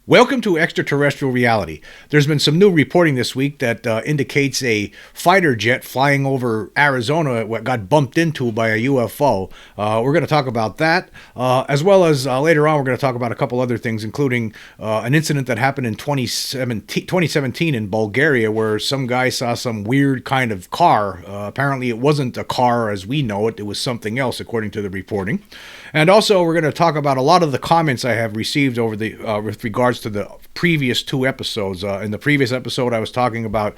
Welcome to Extraterrestrial Reality. There's been some new reporting this week that indicates a fighter jet flying over Arizona got bumped into by a UFO. We're going to talk about that, as well as later on we're going to talk about a couple other things, including an incident that happened in 2017 in Bulgaria where some guy saw some weird kind of car. Apparently it wasn't a car as we know it. It was something else, according to the reporting. And also we're going to talk about a lot of the comments I have received over the with regards to the previous two episodes. In the previous episode, I was talking about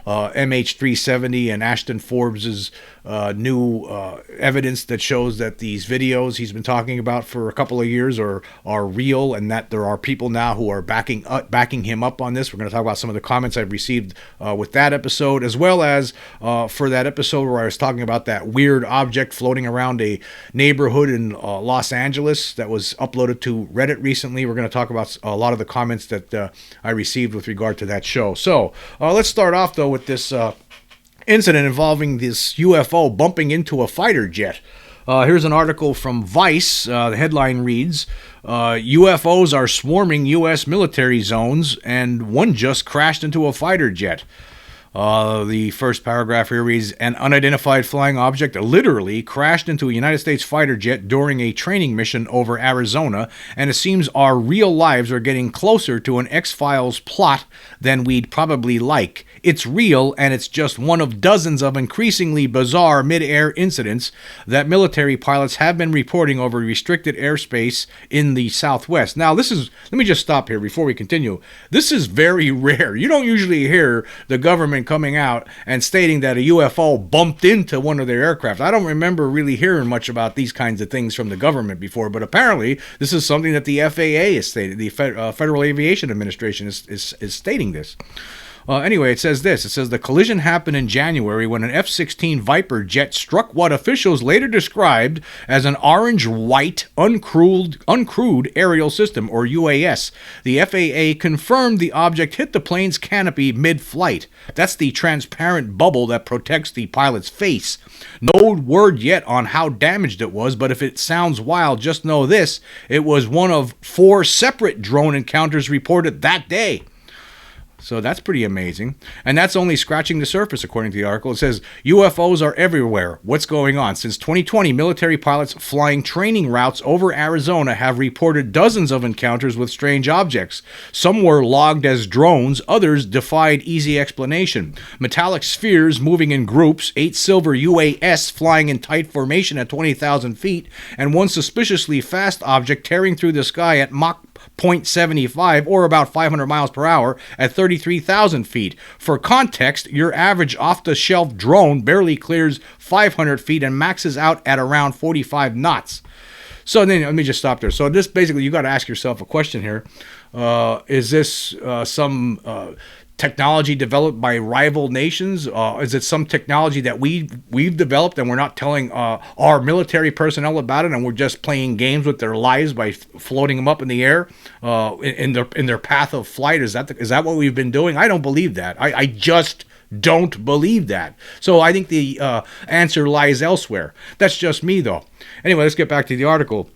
MH370 and Ashton Forbes's new evidence that shows that these videos he's been talking about for a couple of years are real, and that there are people now who are backing him up on this. We're going to talk about some of the comments I've received with that episode, as well as for that episode where I was talking about that weird object floating around a neighborhood in Los Angeles that was uploaded to Reddit recently. We're going to talk about a lot of the comments that I received with regard to that show. So let's start off though with this incident involving this UFO bumping into a fighter jet. Here's an article from Vice. The headline reads, UFOs are swarming U.S. military zones, and one just crashed into a fighter jet. The first paragraph here reads, an unidentified flying object literally crashed into a United States fighter jet during a training mission over Arizona, and it seems our real lives are getting closer to an X-Files plot than we'd probably like. It's real, and it's just one of dozens of increasingly bizarre mid-air incidents that military pilots have been reporting over restricted airspace in the Southwest. Now, let me just stop here before we continue. This is very rare. You don't usually hear the government coming out and stating that a UFO bumped into one of their aircraft. I don't remember really hearing much about these kinds of things from the government before, but apparently this is something that the FAA is stating. The Federal Aviation Administration is stating this. Anyway, it says this. It says the collision happened in January when an F-16 Viper jet struck what officials later described as an orange-white uncrewed aerial system, or UAS. The FAA confirmed the object hit the plane's canopy mid-flight. That's the transparent bubble that protects the pilot's face. No word yet on how damaged it was, but if it sounds wild, just know this. It was one of 4 separate drone encounters reported that day. So that's pretty amazing. And that's only scratching the surface, according to the article. It says, UFOs are everywhere. What's going on? Since 2020, military pilots flying training routes over Arizona have reported dozens of encounters with strange objects. Some were logged as drones. Others defied easy explanation. Metallic spheres moving in groups, 8 silver UAS flying in tight formation at 20,000 feet, and one suspiciously fast object tearing through the sky at Mach 0.75, or about 500 miles per hour at 33,000 feet. For context, your average off-the-shelf drone barely clears 500 feet and maxes out at around 45 knots. So then, let me just stop there. So this basically, you got to ask yourself a question here. Is this some technology developed by rival nations? Is it some technology that we've developed and we're not telling our military personnel about it, and we're just playing games with their lives by floating them up in the air in their path of flight? Is that what we've been doing? I don't believe that. I just don't believe that. So I think the answer lies elsewhere. That's just me, though. Anyway, let's get back to the article.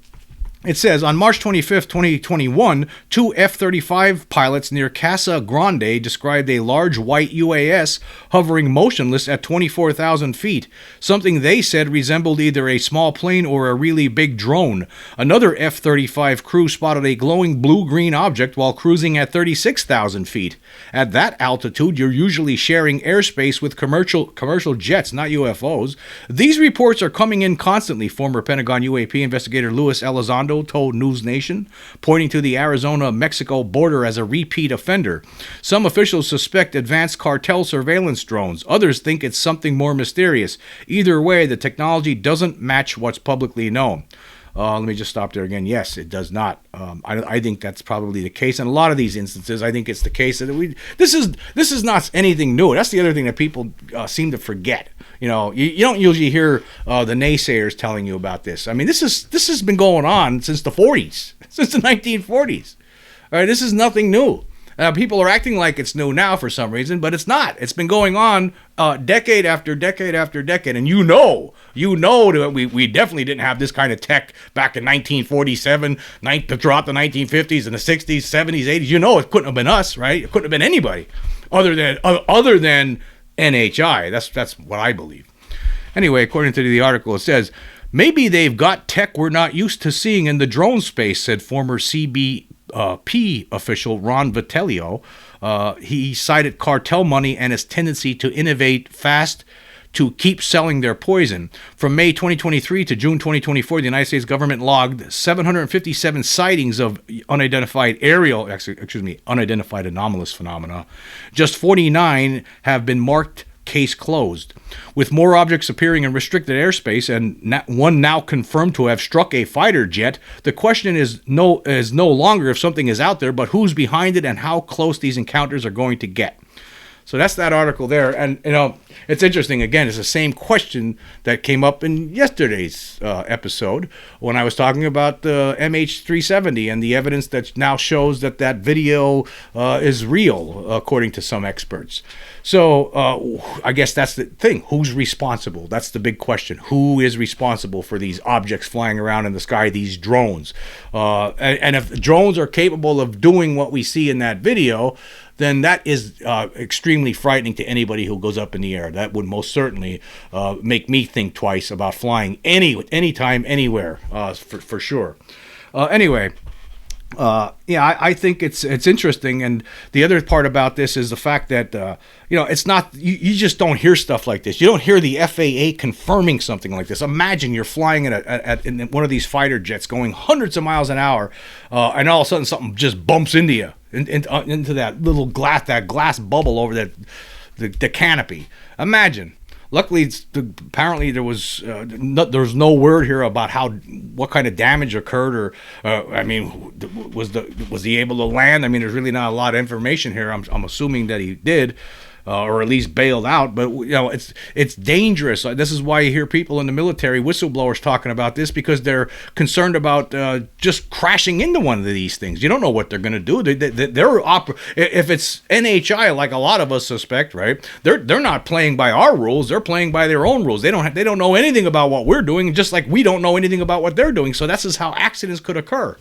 It says, on March 25th, 2021, 2 F-35 pilots near Casa Grande described a large white UAS hovering motionless at 24,000 feet, something they said resembled either a small plane or a really big drone. Another F-35 crew spotted a glowing blue-green object while cruising at 36,000 feet. At that altitude, you're usually sharing airspace with commercial jets, not UFOs. These reports are coming in constantly, former Pentagon UAP investigator Luis Elizondo told News Nation, pointing to the Arizona-Mexico border as a repeat offender. Some officials suspect advanced cartel surveillance drones. Others think it's something more mysterious. Either way, the technology doesn't match what's publicly known. Let me just stop there again. Yes, it does not. I think that's probably the case. In a lot of these instances, I think it's the case that this is not anything new. That's the other thing that people seem to forget. You know, you don't usually hear the naysayers telling you about this. I mean, this has been going on since the 40s, since the 1940s. All right, this is nothing new. People are acting like it's new now for some reason, but it's not. It's been going on decade after decade after decade. And you know that we definitely didn't have this kind of tech back in 1947, throughout the 1950s and the 60s, 70s, 80s. You know it couldn't have been us, right? It couldn't have been anybody other than NHI. That's what I believe. Anyway, according to the article, it says, maybe they've got tech we're not used to seeing in the drone space, said former CBP official Ron Vitello. He cited cartel money and its tendency to innovate fast to keep selling their poison. From May 2023 to June 2024, the United States government logged 757 sightings of unidentified unidentified anomalous phenomena. Just 49 have been marked case closed. With more objects appearing in restricted airspace and one now confirmed to have struck a fighter jet, the question is no longer if something is out there, but who's behind it and how close these encounters are going to get. So that's that article there. And, it's interesting. Again, it's the same question that came up in yesterday's episode when I was talking about the MH370 and the evidence that now shows that video is real, according to some experts. So I guess that's the thing. Who's responsible? That's the big question. Who is responsible for these objects flying around in the sky, these drones? And if drones are capable of doing what we see in that video, then that is extremely frightening to anybody who goes up in the air. That would most certainly make me think twice about flying anytime, anywhere, for sure. Anyway, I think it's interesting. And the other part about this is the fact that, it's not, you just don't hear stuff like this. You don't hear the FAA confirming something like this. Imagine you're flying in one of these fighter jets going hundreds of miles an hour, and all of a sudden something just bumps into you, into that little glass bubble over the canopy. Imagine. Luckily, apparently there was no word here about what kind of damage occurred, or was he able to land? I mean, there's really not a lot of information here. I'm assuming that he did. Or at least bailed out, but it's dangerous. This is why you hear people in the military, whistleblowers, talking about this, because they're concerned about just crashing into one of these things. You don't know what they're going to do. If it's NHI, like a lot of us suspect, right? They're not playing by our rules. They're playing by their own rules. They don't know anything about what we're doing, just like we don't know anything about what they're doing. So that's just how accidents could occur.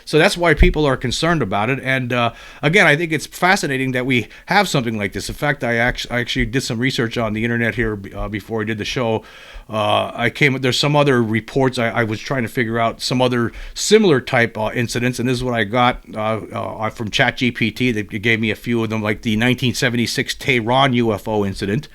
So that's why people are concerned about it. And again, I think it's fascinating that we have something like this. In fact, I actually did some research on the internet here before I did the show. There's some other reports. I was trying to figure out some other similar type incidents, and this is what I got from ChatGPT. They gave me a few of them, like the 1976 Tehran UFO incident.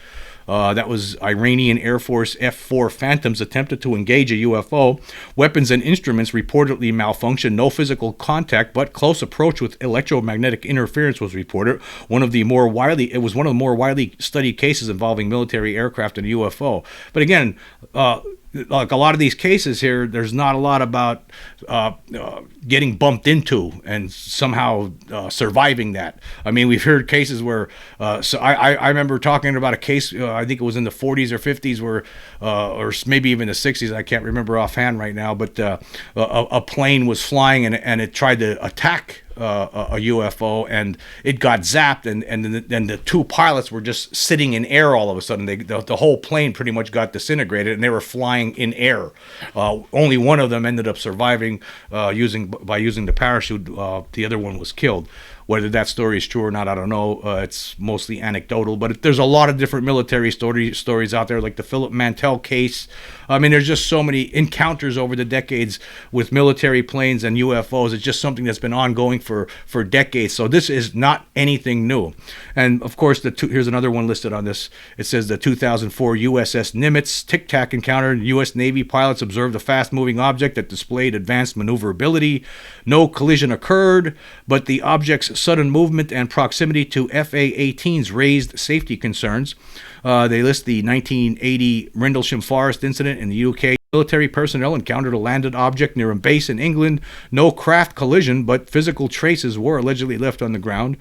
That was Iranian Air Force F-4 Phantoms attempted to engage a UFO. Weapons and instruments reportedly malfunctioned. No physical contact, but close approach with electromagnetic interference was reported. It was one of the more widely studied cases involving military aircraft and UFO. But again, like a lot of these cases here, there's not a lot about getting bumped into and somehow surviving that. I mean, we've heard cases where, I remember talking about a case, I think it was in the 40s or 50s where, or maybe even the 60s, I can't remember offhand right now, but a plane was flying and it tried to attack a UFO, and it got zapped, and then the two pilots were just sitting in air all of a sudden. The whole plane pretty much got disintegrated, and they were flying in air. Only one of them ended up surviving using the parachute. The other one was killed. Whether that story is true or not, I don't know. It's mostly anecdotal, but there's a lot of different military stories out there, like the Philip Mantell case. I mean, there's just so many encounters over the decades with military planes and UFOs. It's just something that's been ongoing for decades. So this is not anything new. And of course, here's another one listed on this. It says the 2004 USS Nimitz Tic Tac encounter. U.S. Navy pilots observed a fast-moving object that displayed advanced maneuverability. No collision occurred, but the object's sudden movement and proximity to FA-18s raised safety concerns. They list the 1980 Rendlesham Forest incident in the UK. Military personnel encountered a landed object near a base in England. No craft collision, but physical traces were allegedly left on the ground.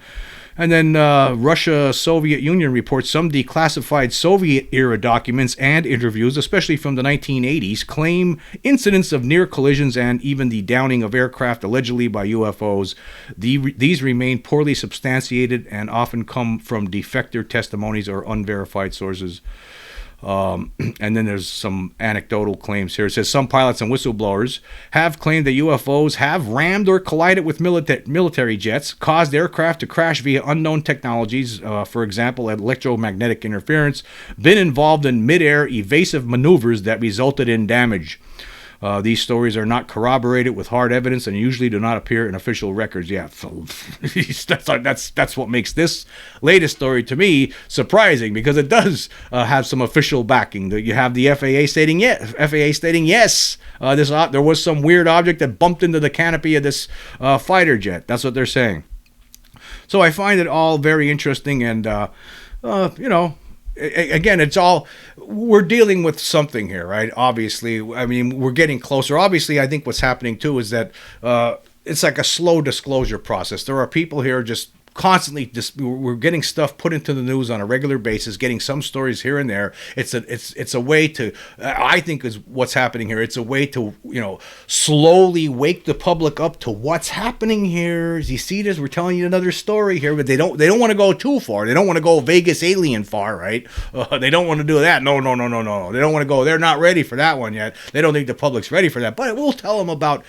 And then Russia, Soviet Union reports some declassified Soviet-era documents and interviews, especially from the 1980s, claim incidents of near collisions and even the downing of aircraft allegedly by UFOs. These remain poorly substantiated and often come from defector testimonies or unverified sources. And then there's some anecdotal claims here. It says some pilots and whistleblowers have claimed that UFOs have rammed or collided with military jets, caused aircraft to crash via unknown technologies, for example, electromagnetic interference, been involved in mid-air evasive maneuvers that resulted in damage. These stories are not corroborated with hard evidence and usually do not appear in official records. Yeah, so that's what makes this latest story to me surprising, because it does have some official backing. You have the FAA stating yes, there was some weird object that bumped into the canopy of this fighter jet. That's what they're saying. So I find it all very interesting, and again, it's all, we're dealing with something here, right? Obviously, I mean, we're getting closer. Obviously, I think what's happening too is that it's like a slow disclosure process. There are people here just constantly, we're getting stuff put into the news on a regular basis, getting some stories here and there. It's a way to, I think is what's happening here. It's a way to, slowly wake the public up to what's happening here. As you see this, we're telling you another story here, but they don't want to go too far. They don't want to go Vegas alien far, right? They don't want to do that. No. They don't want to go. They're not ready for that one yet. They don't think the public's ready for that. But we'll tell them about,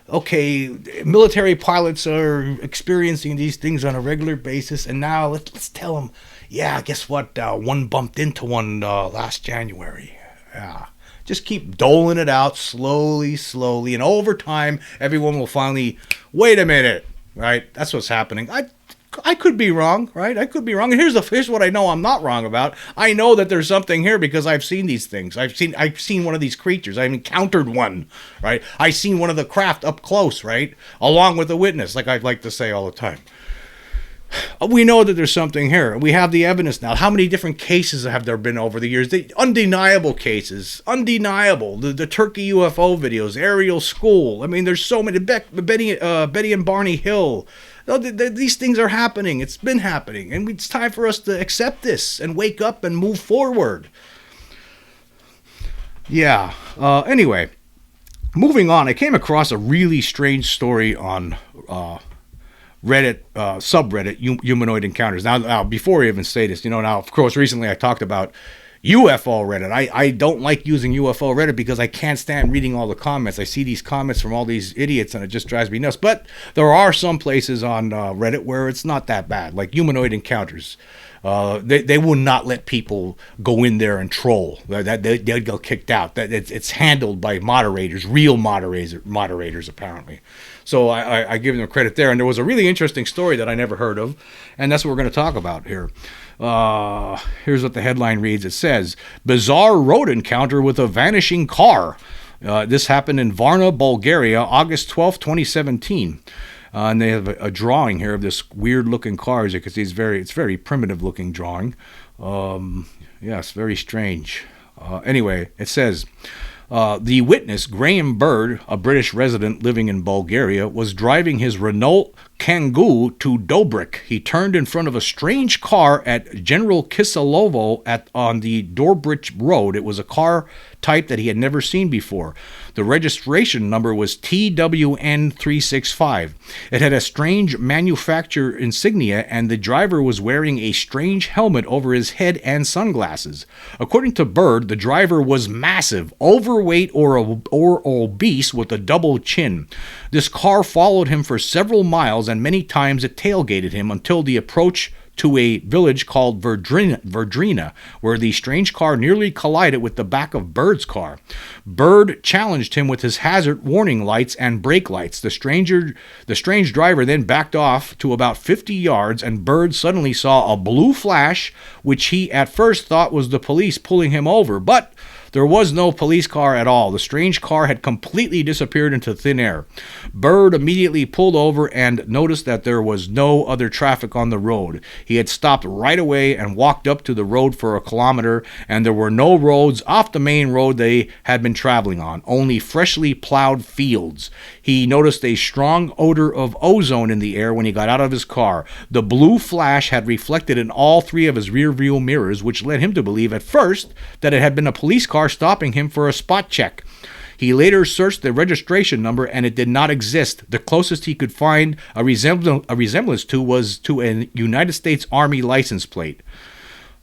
okay, military pilots are experiencing these things on a regular basis, and now let's tell them, yeah, guess what? One bumped into one last January. Yeah. Just keep doling it out slowly, and over time, everyone will finally, wait a minute, right? That's what's happening. I could be wrong, right? I could be wrong. And here's what I know I'm not wrong about. I know that there's something here because I've seen these things. I've seen one of these creatures. I've encountered one, right? I've seen one of the craft up close, right? Along with a witness, like I like to say all the time. We know that there's something here. We have the evidence now. How many different cases have there been over the years? The undeniable cases. Undeniable. The Turkey UFO videos, Ariel School. I mean, there's so many. Betty and Barney Hill. These things are happening. It's been happening. And it's time for us to accept this and wake up and move forward. Yeah. Anyway, moving on. I came across a really strange story on Reddit, subreddit, Humanoid Encounters. Now, before I even say this, now, of course, recently I talked about UFO Reddit. I don't like using UFO Reddit because I can't stand reading all the comments. I see these comments from all these idiots and it just drives me nuts. But there are some places on Reddit where it's not that bad, like Humanoid Encounters. They will not let people go in there and troll. They'd get kicked out. It's handled by moderators, real moderators apparently. So I give them credit there. And there was a really interesting story that I never heard of, and that's what we're going to talk about here. Here's what the headline reads. It says, bizarre road encounter with a vanishing car. This happened in Varna, Bulgaria, August 12th, 2017. And they have a drawing here of this weird-looking car. As you can see, it's very primitive-looking drawing. Yes, very strange. Anyway, it says, the witness, Graham Bird, a British resident living in Bulgaria, was driving his Renault Kangoo to Dobrik. He turned in front of a strange car at General Kiselevo on the Dobrik Road. It was a car type that he had never seen before. The registration number was TWN365. It had a strange manufacturer insignia, and the driver was wearing a strange helmet over his head and sunglasses. According to Bird, the driver was massive, overweight or obese with a double chin. This car followed him for several miles, and many times it tailgated him until the approach to a village called Verdrina, where the strange car nearly collided with the back of Bird's car. Bird challenged him with his hazard warning lights and brake lights. The strange driver then backed off to about 50 yards, and Bird suddenly saw a blue flash, which he at first thought was the police pulling him over. But There was no police car at all. The strange car had completely disappeared into thin air. Bird immediately pulled over and noticed that there was no other traffic on the road. He had stopped right away and walked up to the road for a kilometer, and there were no roads off the main road they had been traveling on, only freshly plowed fields. He noticed a strong odor of ozone in the air when he got out of his car. The blue flash had reflected in all three of his rear view mirrors, which led him to believe at first that it had been a police car stopping him for a spot check. He later searched the registration number, and it did not exist. The closest he could find a resemblance to was to a United States Army license plate.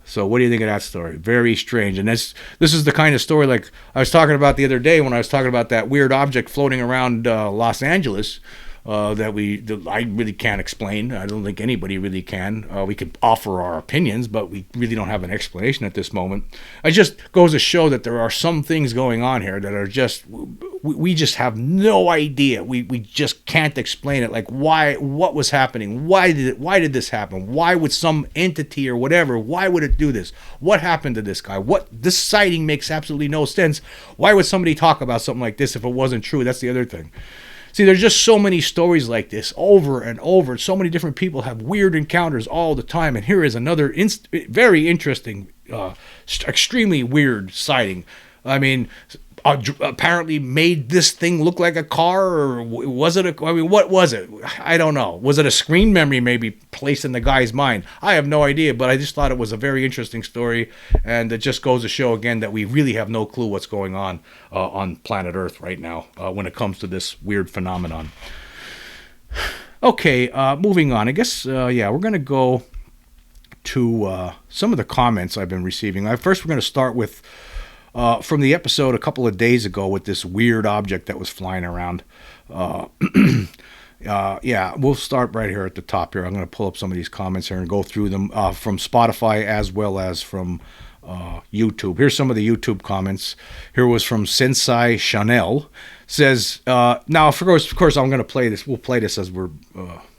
So what do you think of that story? Very strange. And this is the kind of story like I was talking about the other day when I was talking about that weird object floating around Los Angeles that I really can't explain. I don't think anybody really can. We could offer our opinions, but we really don't have an explanation at this moment. It just goes to show that there are some things going on here that are just, we just have no idea. We just can't explain it. Like what was happening? Why did this happen? Why would some entity or whatever, why would it do this? What happened to this guy? This sighting makes absolutely no sense. Why would somebody talk about something like this if it wasn't true? That's the other thing. See, there's just so many stories like this over and over. So many different people have weird encounters all the time. And here is another very interesting, extremely weird sighting. I mean, apparently made this thing look like a car, or was it what was it? I don't know. Was it a screen memory maybe placed in the guy's mind? I have no idea, but I just thought it was a very interesting story, and it just goes to show again that we really have no clue what's going on planet Earth right now when it comes to this weird phenomenon. Okay, moving on. I guess, we're going to go to some of the comments I've been receiving. First, we're going to start with from the episode a couple of days ago with this weird object that was flying around. We'll start right here at the top here. I'm going to pull up some of these comments here and go through them from Spotify as well as from YouTube. Here's some of the YouTube comments. Here was from Sensei Chanel. Says, now, of course, I'm going to play this. We'll play this as we're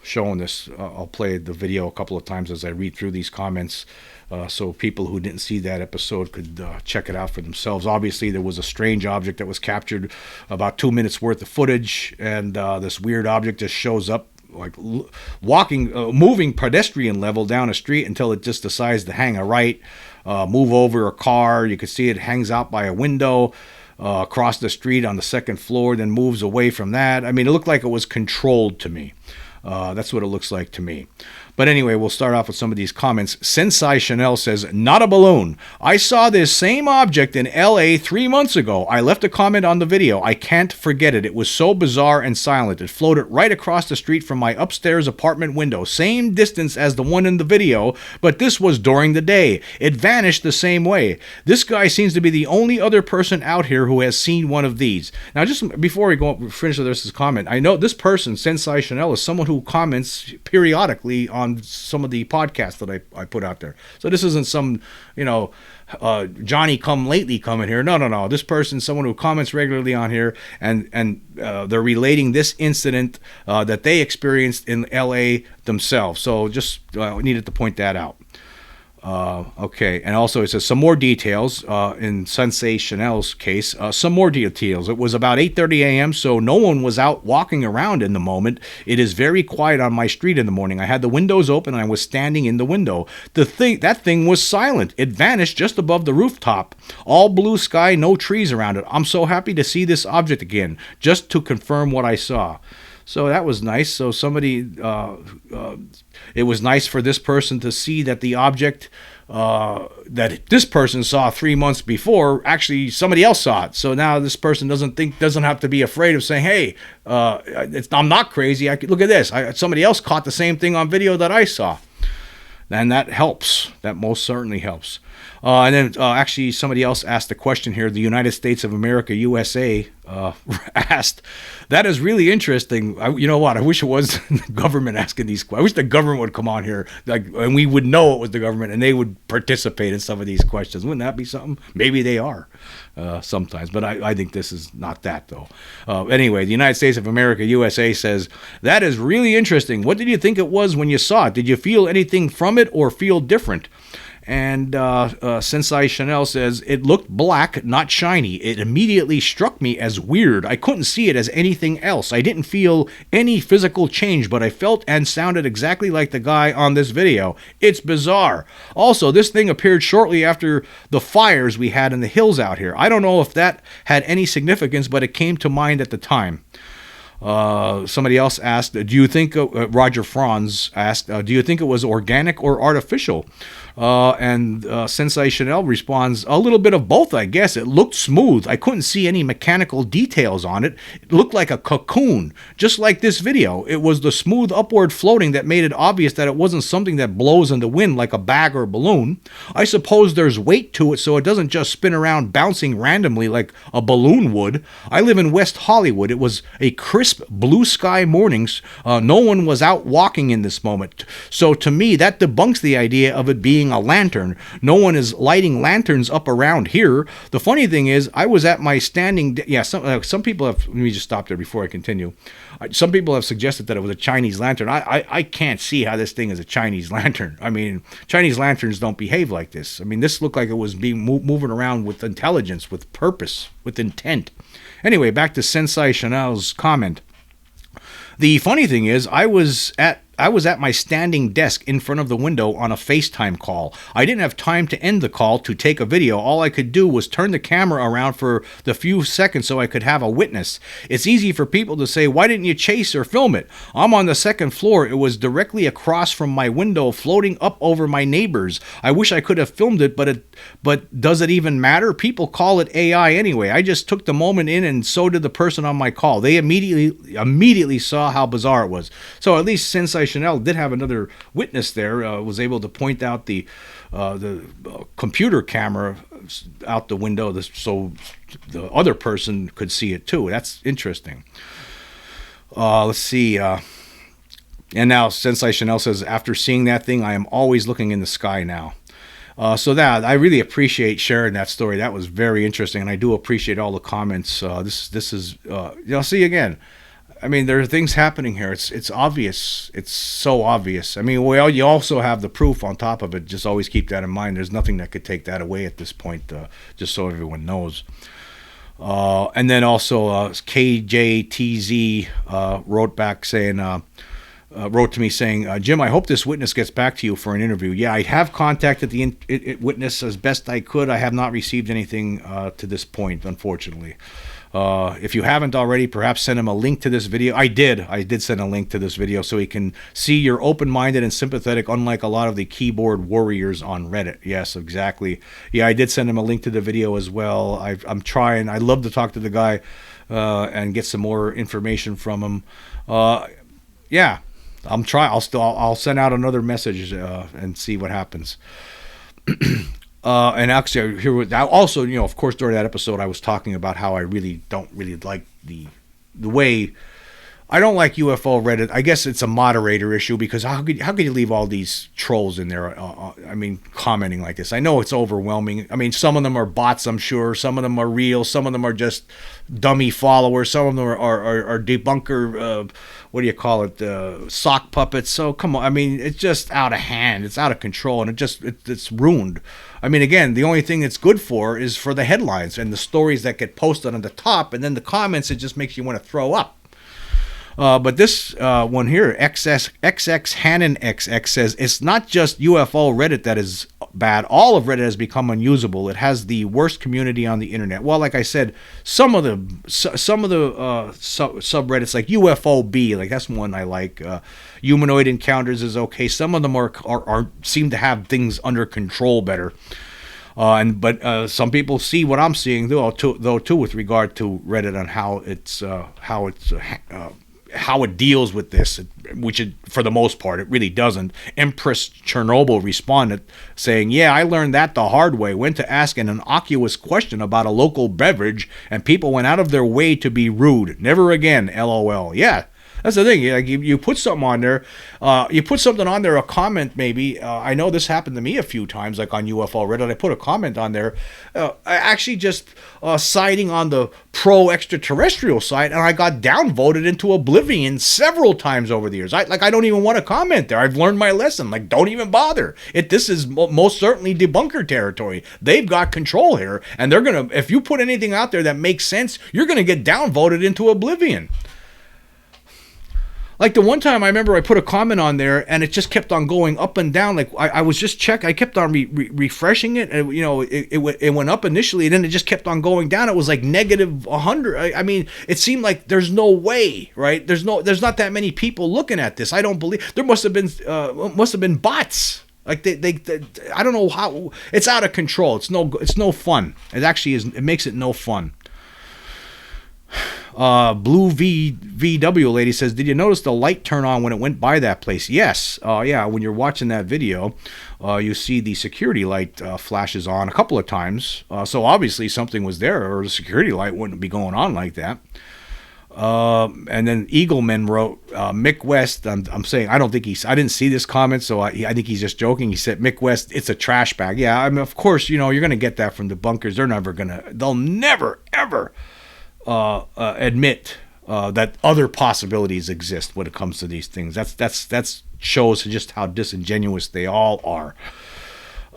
showing this. I'll play the video a couple of times as I read through these comments. So people who didn't see that episode could check it out for themselves. Obviously, there was a strange object that was captured, about 2 minutes worth of footage, and this weird object just shows up like moving pedestrian level down a street until it just decides to hang a right, move over a car. You can see it hangs out by a window, across the street on the second floor, then moves away from that. I mean, it looked like it was controlled to me. That's what it looks like to me. But anyway, we'll start off with some of these comments. Sensei Chanel says, not a balloon. I saw this same object in LA 3 months ago. I left a comment on the video. I can't forget it. It was so bizarre and silent. It floated right across the street from my upstairs apartment window. Same distance as the one in the video, but this was during the day. It vanished the same way. This guy seems to be the only other person out here who has seen one of these. Now, just before we finish with this comment, I know this person, Sensei Chanel, is someone who comments periodically on some of the podcasts that I put out there. So this isn't some, Johnny come lately coming here. No. This person's someone who comments regularly on here, and they're relating this incident that they experienced in LA themselves. So just needed to point that out. Okay, and also it says some more details in Sensei Chanel's case. Some more details. It was about 8:30 a.m., so no one was out walking around in the moment. It is very quiet on my street in the morning. I had the windows open and I was standing in the window. That thing was silent. It vanished just above the rooftop. All blue sky, no trees around it. I'm so happy to see this object again, just to confirm what I saw. So that was nice. So somebody, it was nice for this person to see that the object that this person saw 3 months before, actually somebody else saw it. So now this person doesn't have to be afraid of saying, hey, I'm not crazy. Look at this. Somebody else caught the same thing on video that I saw. And that helps. That most certainly helps. And then actually somebody else asked a question here. The United States of America, USA, asked, that is really interesting. You know what? I wish it was the government asking these questions. I wish the government would come on here, and we would know it was the government, and they would participate in some of these questions. Wouldn't that be something? Maybe they are sometimes, but I think this is not that, though. Anyway, the United States of America, USA, says, that is really interesting. What did you think it was when you saw it? Did you feel anything from it or feel different? And Sensei Chanel says, it looked black, not shiny. It immediately struck me as weird. I couldn't see it as anything else. I didn't feel any physical change, but I felt and sounded exactly like the guy on this video. It's bizarre. Also, this thing appeared shortly after the fires we had in the hills out here. I don't know if that had any significance, but it came to mind at the time. Somebody else asked, do you think, Roger Franz asked, do you think it was organic or artificial? And Sensei Chanel responds, a little bit of both, I guess. It looked smooth. I couldn't see any mechanical details on it. It looked like a cocoon, just like this video. It was the smooth upward floating that made it obvious that it wasn't something that blows in the wind like a bag or a balloon. I suppose there's weight to it, so it doesn't just spin around bouncing randomly like a balloon would. I live in West Hollywood. It was a crisp blue sky morning. No one was out walking in this moment. So to me, that debunks the idea of it being a lantern. No one is lighting lanterns up around here. The funny thing is, I was at my standing... some people have... Let me just stop there before I continue. Some people have suggested that it was a Chinese lantern. I can't see how this thing is a Chinese lantern. I mean, Chinese lanterns don't behave like this. I mean, this looked like it was being moving around with intelligence, with purpose, with intent. Anyway, back to Sensei Chanel's comment. The funny thing is, I was at my standing desk in front of the window on a FaceTime call. I didn't have time to end the call to take a video. All I could do was turn the camera around for the few seconds so I could have a witness. It's easy for people to say, why didn't you chase or film it? I'm on the second floor. It was directly across from my window, floating up over my neighbors. I wish I could have filmed it, but does it even matter? People call it AI anyway. I just took the moment in, and so did the person on my call. They immediately saw how bizarre it was. So at least Sensei Chanel did have another witness there, was able to point out the computer camera out the window so the other person could see it too. That's interesting. Let's see. And now Sensei Chanel says, after seeing that thing, I am always looking in the sky now. So that I really appreciate sharing that story. That was very interesting, and I do appreciate all the comments. This is see again. I mean, there are things happening here. It's obvious. It's so obvious. I mean, you also have the proof on top of it. Just always keep that in mind. There's nothing that could take that away at this point, just so everyone knows. And then also KJTZ wrote to me saying, Jim, I hope this witness gets back to you for an interview. Yeah, I have contacted the witness as best I could. I have not received anything to this point, unfortunately. If you haven't already, perhaps send him a link to this video. I did send a link to this video so he can see you're open-minded and sympathetic, unlike a lot of the keyboard warriors on Reddit. Yes, exactly. Yeah, I did send him a link to the video as well. I'm trying. I'd love to talk to the guy and get some more information from him. Yeah, I'm trying. I'll send out another message and see what happens. And actually, also, of course, during that episode, I was talking about how I really don't like the way. I don't like UFO Reddit. I guess it's a moderator issue, because how could you leave all these trolls in there? Commenting like this. I know it's overwhelming. I mean, some of them are bots, I'm sure. Some of them are real. Some of them are just dummy followers. Some of them are debunker. What do you call it? Sock puppets. So come on. I mean, it's just out of hand. It's out of control, and it's ruined. I mean, again, the only thing it's good for is for the headlines and the stories that get posted on the top, and then the comments, it just makes you want to throw up. But this one here, XX Hannon XX says, it's not just UFO Reddit that is bad. All of Reddit has become unusable. It has the worst community on the internet. Well, like I said, some of the subreddits, like UFOB, like that's one I like. Humanoid Encounters is okay. Some of them are seem to have things under control better. But some people see what I'm seeing though too, with regard to Reddit and how it deals with this, which for the most part it really doesn't. Empress Chernobyl responded saying, yeah, I learned that the hard way. Went to ask an innocuous question about a local beverage, and people went out of their way to be rude. Never again, LOL. Yeah, That's the thing. Like you put something on there, a comment maybe. I know this happened to me a few times, like on UFO Reddit. I put a comment on there, actually just siding on the pro extraterrestrial side, and I got downvoted into oblivion several times over the years. I don't even want to comment there. I've learned my lesson. Like, don't even bother. This is most certainly debunker territory. They've got control here, and they're gonna. If you put anything out there that makes sense, you're gonna get downvoted into oblivion. Like the one time I remember I put a comment on there and it just kept on going up and down. Like I was just checking, I kept on refreshing it, and it went up initially, and then it just kept on going down. It was like negative 100. I mean, it seemed like there's no way, right? There's not that many people looking at this. I don't believe there must have been bots. Like they I don't know how. It's out of control. It's no fun. It actually is. It makes it no fun. Blue VW lady says, did you notice the light turn on when it went by that place? Yes. Yeah, when you're watching that video, you see the security light flashes on a couple of times. So obviously something was there, or the security light wouldn't be going on like that. And then Eagleman wrote, Mick West, I'm saying, I didn't see this comment, so I think he's just joking. He said, Mick West, it's a trash bag. Yeah, I mean, of course, you're going to get that from the bunkers. They'll never, ever admit that other possibilities exist when it comes to these things. That's shows just how disingenuous they all are.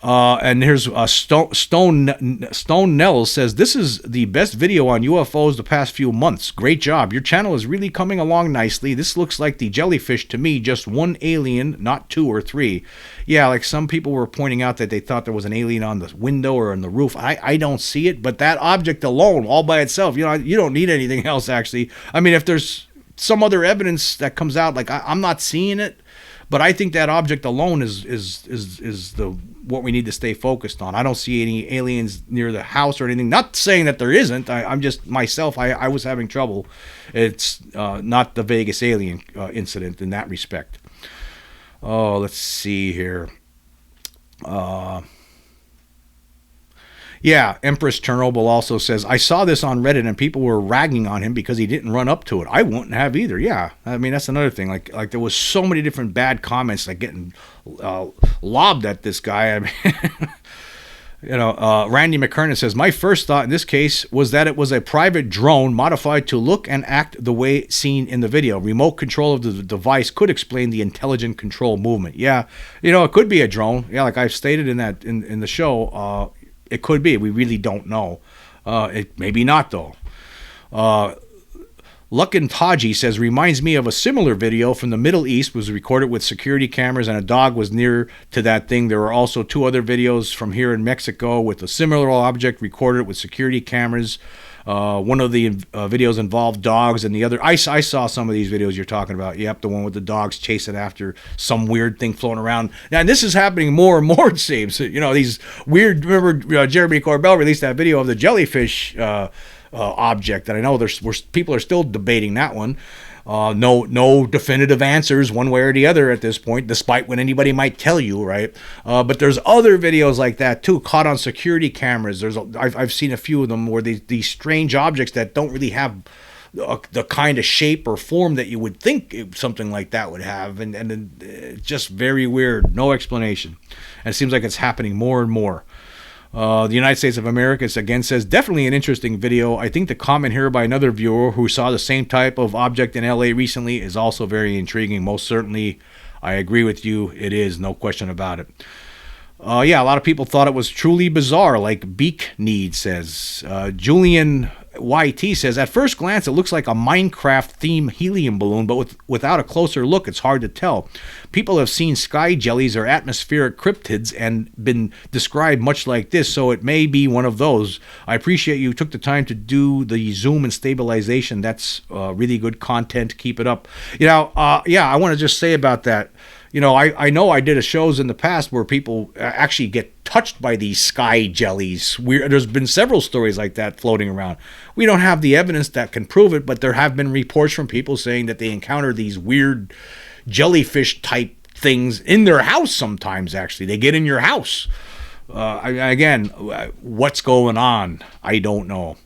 And here's Stone Nels says, this is the best video on UFOs the past few months. Great job. Your channel is really coming along nicely. This looks like the jellyfish to me, just one alien, not two or three. Yeah, like some people were pointing out that they thought there was an alien on the window or on the roof. I don't see it, but that object alone, all by itself, you don't need anything else, actually. I mean, if there's some other evidence that comes out, like I'm not seeing it, but I think that object alone is what we need to stay focused on. I don't see any aliens near the house or anything. Not saying that there isn't. I'm just myself. I was having trouble. It's not the Vegas alien incident in that respect. Oh, let's see here. Yeah, Empress Chernobyl also says, I saw this on Reddit and people were ragging on him because he didn't run up to it. I wouldn't have either. Yeah, I mean, that's another thing. Like there was so many different bad comments like getting lobbed at this guy. I mean, Randy McKernan says, my first thought in this case was that it was a private drone modified to look and act the way seen in the video. Remote control of the device could explain the intelligent control movement. Yeah, it could be a drone. Yeah, like I've stated in the show, it could be. We really don't know. It maybe not, though. Luckin Taji says, reminds me of a similar video from the Middle East, was recorded with security cameras and a dog was near to that thing. There were also two other videos from here in Mexico with a similar object recorded with security cameras. One of the videos involved dogs, and the other, I saw some of these videos you're talking about. Yep, the one with the dogs chasing after some weird thing floating around. Now, and this is happening more and more, it seems. These weird, remember Jeremy Corbell released that video of the jellyfish object, and I know people are still debating that one. No definitive answers one way or the other at this point, despite what anybody might tell you, right? But there's other videos like that too, caught on security cameras. I've seen a few of them where these strange objects that don't really have the kind of shape or form that you would think something like that would have, and just very weird, no explanation. And it seems like it's happening more and more. The United States of America again says, definitely an interesting video. I think the comment here by another viewer who saw the same type of object in LA recently is also very intriguing. Most certainly, I agree with you. It is, no question about it. Yeah, a lot of people thought it was truly bizarre, like Beak Need says. Julian YT says, at first glance, it looks like a Minecraft theme helium balloon, but without a closer look, it's hard to tell. People have seen sky jellies or atmospheric cryptids and been described much like this, so it may be one of those. I appreciate you took the time to do the zoom and stabilization. That's really good content. Keep it up. Yeah, I want to just say about that. I know I did shows in the past where people actually get touched by these sky jellies. There's been several stories like that floating around. We don't have the evidence that can prove it, but there have been reports from people saying that they encounter these weird jellyfish type things in their house sometimes, actually. They get in your house. Again, what's going on? I don't know.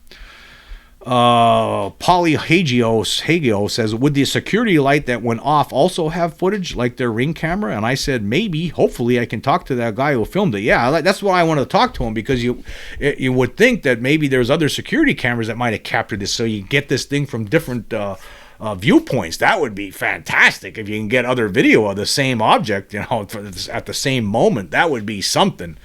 Hagio says, would the security light that went off also have footage like their Ring camera? And I said, maybe. Hopefully I can talk to that guy who filmed it. Yeah, that's why I wanted to talk to him, because you would think that maybe there's other security cameras that might have captured this, so you get this thing from different viewpoints. That would be fantastic if you can get other video of the same object, at the same moment. That would be something.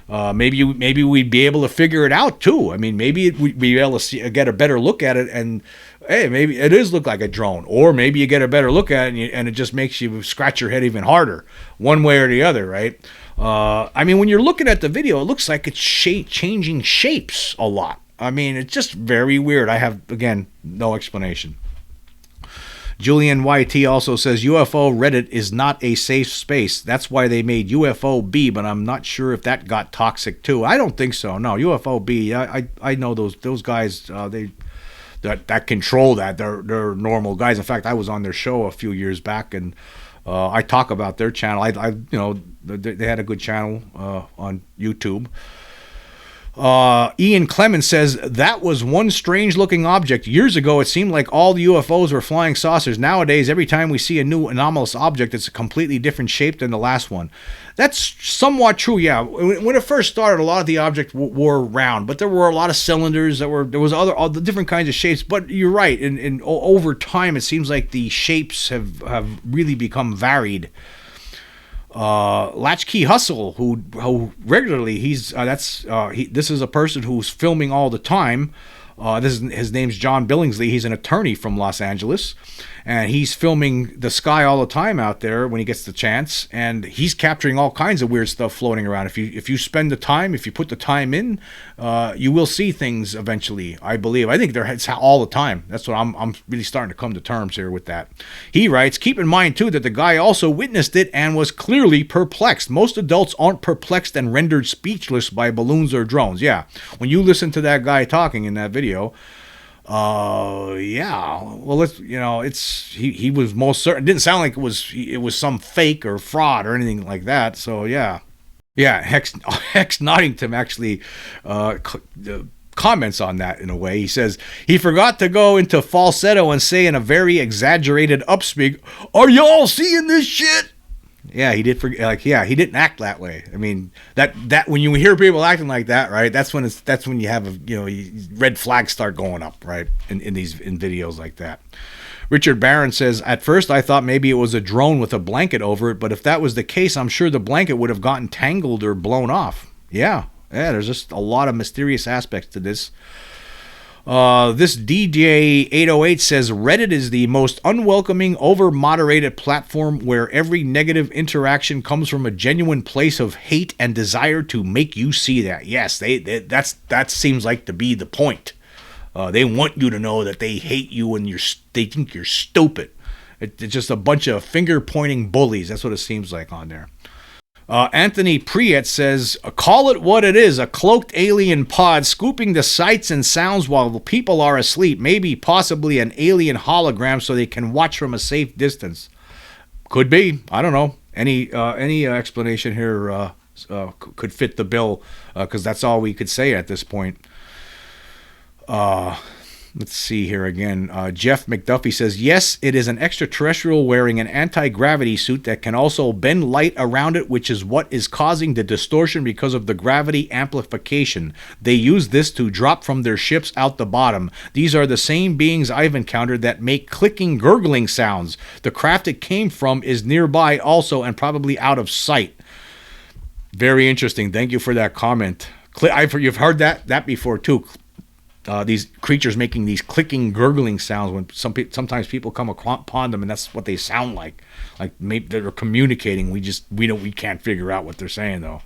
Maybe we'd be able to figure it out too. I mean, maybe we'd be able to get a better look at it, and hey, maybe it does look like a drone, or maybe you get a better look at it and it just makes you scratch your head even harder, one way or the other, right? I mean, when you're looking at the video, it looks like it's changing shapes a lot. I mean, it's just very weird. I have, again, no explanation. Julian YT also says UFO Reddit is not a safe space. That's why they made UFO-B, but I'm not sure if that got toxic too. I don't think so. No, UFO-B. I know those guys. That control that. They're normal guys. In fact, I was on their show a few years back, and I talk about their channel. They had a good channel on YouTube. Ian Clemens says, that was one strange looking object. Years ago, it seemed like all the UFOs were flying saucers. Nowadays, every time we see a new anomalous object, it's a completely different shape than the last one. That's somewhat true, yeah. When it first started, a lot of the objects were round, but there were a lot of cylinders. There was all the different kinds of shapes. But you're right. And over time, it seems like the shapes have really become varied. Latchkey Hustle, who regularly this is a person who's filming all the time. His name's John Billingsley. He's an attorney from Los Angeles, and he's filming the sky all the time out there when he gets the chance, and he's capturing all kinds of weird stuff floating around. If you spend the time, if you put the time in, you will see things eventually, I believe. I think it's all the time. That's what I'm really starting to come to terms here with that. He writes, keep in mind too that the guy also witnessed it and was clearly perplexed. Most adults aren't perplexed and rendered speechless by balloons or drones. Yeah, when you listen to that guy talking in that video, yeah, well, he was most certain. It didn't sound like it was some fake or fraud or anything like that. So yeah. Hex Noddington actually comments on that in a way. He says he forgot to go into falsetto and say in a very exaggerated upspeak, "Are y'all seeing this shit?" Yeah, he did forget. He didn't act that way. I mean, that when you hear people acting like that, right? That's when you have red flags start going up, right? In videos like that. Richard Barron says, at first I thought maybe it was a drone with a blanket over it, but if that was the case, I'm sure the blanket would have gotten tangled or blown off. Yeah, there's just a lot of mysterious aspects to this. This DJ 808 says Reddit is the most unwelcoming, over-moderated platform where every negative interaction comes from a genuine place of hate and desire to make you see that. Yes, that seems like to be the point. They want you to know that they hate you and they think you're stupid. It's just a bunch of finger-pointing bullies. That's what it seems like on there. Anthony Priet says, call it what it is, a cloaked alien pod scooping the sights and sounds while people are asleep, maybe possibly an alien hologram so they can watch from a safe distance. Could be. I don't know. Any explanation here could fit the bill, because that's all we could say at this point. Let's see here again. Jeff McDuffie says, yes, it is an extraterrestrial wearing an anti-gravity suit that can also bend light around it, which is what is causing the distortion because of the gravity amplification. They use this to drop from their ships out the bottom. These are the same beings I've encountered that make clicking, gurgling sounds. The craft it came from is nearby also and probably out of sight. Very interesting. Thank you for that comment. You've heard that before too. These creatures making these clicking, gurgling sounds when sometimes people come upon them, and that's what they sound like. Like maybe they're communicating. We can't figure out what they're saying though.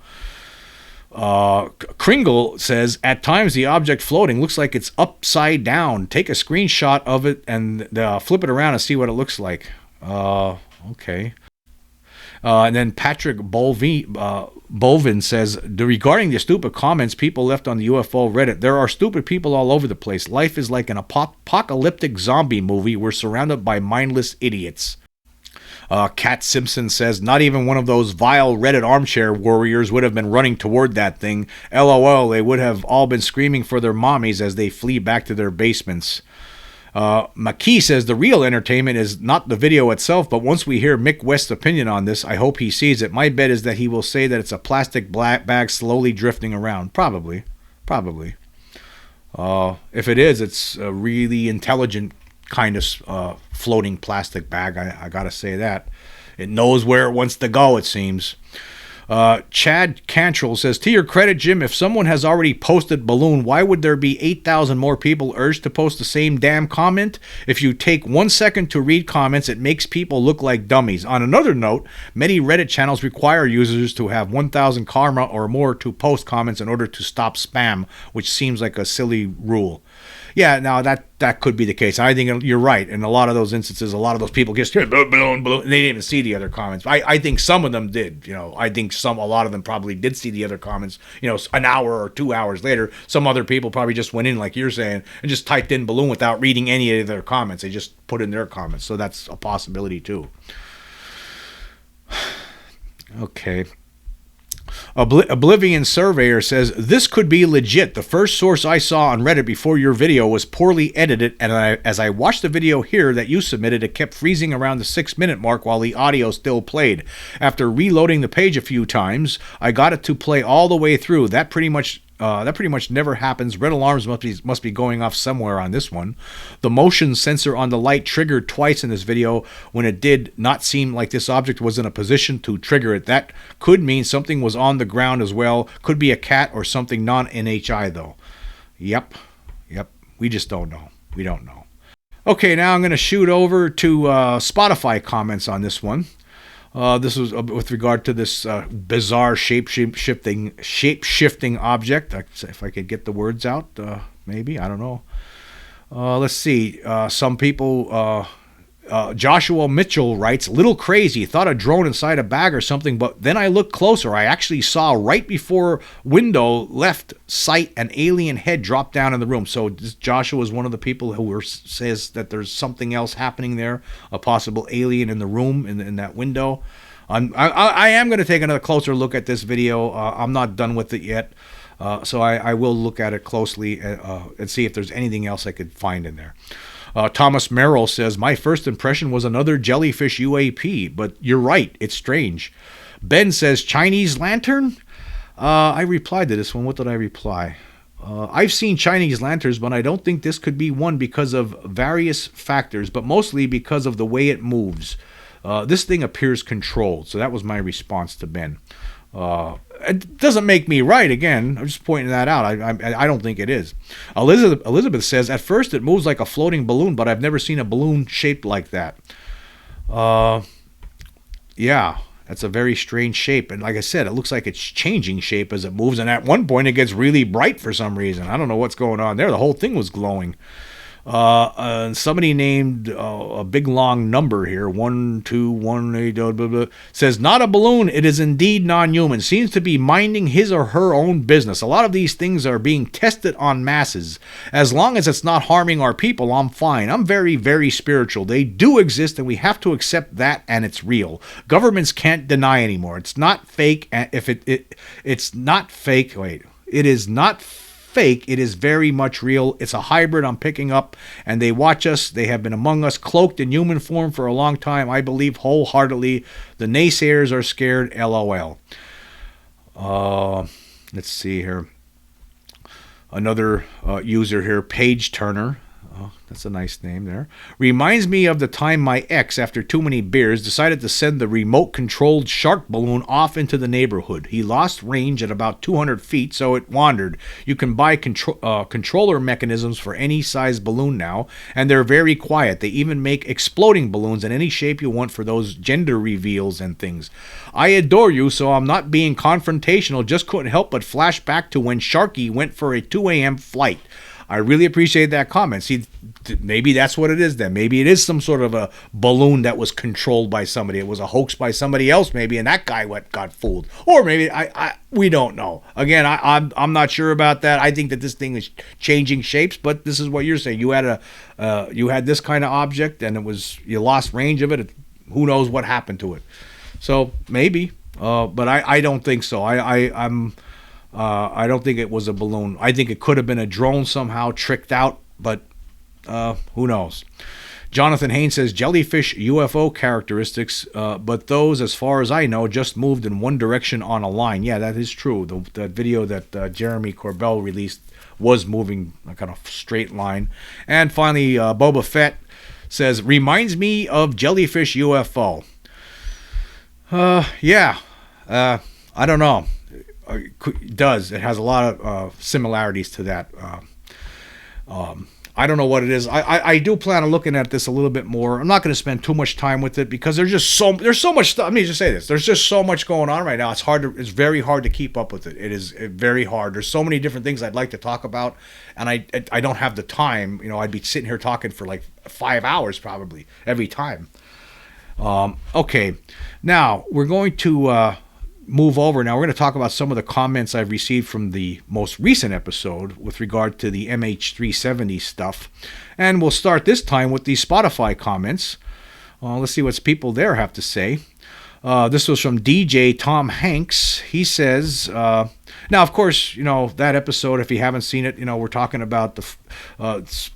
Kringle says, at times the object floating looks like it's upside down. Take a screenshot of it and flip it around and see what it looks like. Okay. And then Patrick Bolvin says, regarding the stupid comments people left on the UFO Reddit, there are stupid people all over the place. Life is like an apocalyptic zombie movie. We're surrounded by mindless idiots. Kat Simpson says, not even one of those vile Reddit armchair warriors would have been running toward that thing. LOL, they would have all been screaming for their mommies as they flee back to their basements. McKee says the real entertainment is not the video itself, but once we hear Mick West's opinion on this, I hope he sees it. My bet is that he will say that it's a plastic bag slowly drifting around. Probably. If it is, it's a really intelligent kind of floating plastic bag. I gotta say that. It knows where it wants to go, it seems. Chad Cantrell says, to your credit, Jim, if someone has already posted balloon, why would there be 8,000 more people urged to post the same damn comment? If you take 1 second to read comments, it makes people look like dummies. On another note, many Reddit channels require users to have 1,000 karma or more to post comments in order to stop spam, which seems like a silly rule. Yeah, now that could be the case. I think you're right. In a lot of those instances, a lot of those people just balloon, and they didn't even see the other comments. I think some of them did. I think a lot of them probably did see the other comments. An hour or 2 hours later, some other people probably just went in, like you're saying, and just typed in balloon without reading any of their comments. They just put in their comments. So that's a possibility too. Okay. Oblivion Surveyor says, this could be legit. The first source I saw on Reddit before your video was poorly edited, and as I watched the video here that you submitted, it kept freezing around the 6-minute mark while the audio still played. After reloading the page a few times, I got it to play all the way through. That pretty much never happens. Red alarms must be going off somewhere on this one. The motion sensor on the light triggered twice in this video when it did not seem like this object was in a position to trigger it. That could mean something was on the ground as well. Could be a cat or something non-NHI though. Yep. We just don't know. We don't know. Okay, now I'm going to shoot over to Spotify comments on this one. This was with regard to this bizarre shape-shifting object. If I could get the words out, maybe. I don't know. Let's see. Some people... Joshua Mitchell writes, little crazy, thought a drone inside a bag or something, but then I looked closer. I actually saw right before window left sight an alien head drop down in the room. So Joshua is one of the people who says that there's something else happening there, a possible alien in the room in that window. I am going to take another closer look at this video. I'm not done with it yet. So I will look at it closely and see if there's anything else I could find in there. Thomas Merrill says, my first impression was another jellyfish UAP, but you're right, it's strange. Ben says, Chinese lantern? I replied to this one. What did I reply? I've seen Chinese lanterns, but I don't think this could be one because of various factors, but mostly because of the way it moves. This thing appears controlled. So that was my response to Ben. It doesn't make me right. Again, I'm just pointing that out. I don't think it is. Elizabeth says, at first it moves like a floating balloon, but I've never seen a balloon shaped like that. Yeah, that's a very strange shape. And like I said, it looks like it's changing shape as it moves. And at one point it gets really bright for some reason. I don't know what's going on there. The whole thing was glowing. Somebody named a big long number here, 1218, blah, blah, blah, says, not a balloon, it is indeed non-human, seems to be minding his or her own business. A lot of these things are being tested on masses. As long as it's not harming our people, I'm fine. I'm very, very spiritual. They do exist and we have to accept that, and it's real. Governments can't deny anymore. It's not fake. It's not fake. Wait, it is not fake. It is very much real. It's a hybrid I'm picking up, and they watch us. They have been among us, cloaked in human form for a long time. I believe wholeheartedly. The naysayers are scared. LOL. Let's see here. Another user here, Paige Turner. Oh, that's a nice name there. Reminds me of the time my ex, after too many beers, decided to send the remote-controlled shark balloon off into the neighborhood. He lost range at about 200 feet, so it wandered. You can buy controller mechanisms for any size balloon now, and they're very quiet. They even make exploding balloons in any shape you want for those gender reveals and things. I adore you, so I'm not being confrontational. Just couldn't help but flash back to when Sharky went for a 2 a.m. flight. I really appreciate that comment. See, maybe that's what it is then. Maybe it is some sort of a balloon that was controlled by somebody. It was a hoax by somebody else maybe, and that guy got fooled. Or maybe, we don't know. Again, I'm not sure about that. I think that this thing is changing shapes, but this is what you're saying. You had this kind of object, and you lost range of it. who knows what happened to it. So maybe, but I don't think so. I don't think it was a balloon. I think it could have been a drone somehow tricked out, but who knows. Jonathan Haynes says jellyfish UFO characteristics, but those, as far as I know, just moved in one direction on a line. Yeah, that is true. The video that Jeremy Corbell released was moving like on a straight line. And finally, Boba Fett says, reminds me of jellyfish UFO. Yeah, I don't know. It does. It has a lot of similarities to that. I don't know what it is. I do plan on looking at this a little bit more. I'm not going to spend too much time with it because there's so much stuff. Let me just say this. There's just so much going on right now. It's very hard to keep up with it. It is very hard. There's so many different things I'd like to talk about, and I don't have the time. I'd be sitting here talking for like 5 hours probably every time. Okay, now we're going to move over. Now we're going to talk about some of the comments I've received from the most recent episode with regard to the MH370 stuff. And we'll start this time with the Spotify comments. Let's see what people there have to say. This was from DJ Tom Hanks. He says, now, of course, that episode, if you haven't seen it, we're talking about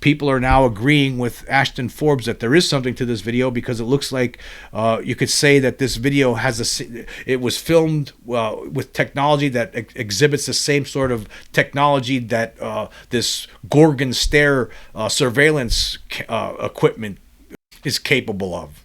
people are now agreeing with Ashton Forbes that there is something to this video because it looks like you could say that this video it was filmed with technology that exhibits the same sort of technology that this Gorgon Stare surveillance equipment is capable of.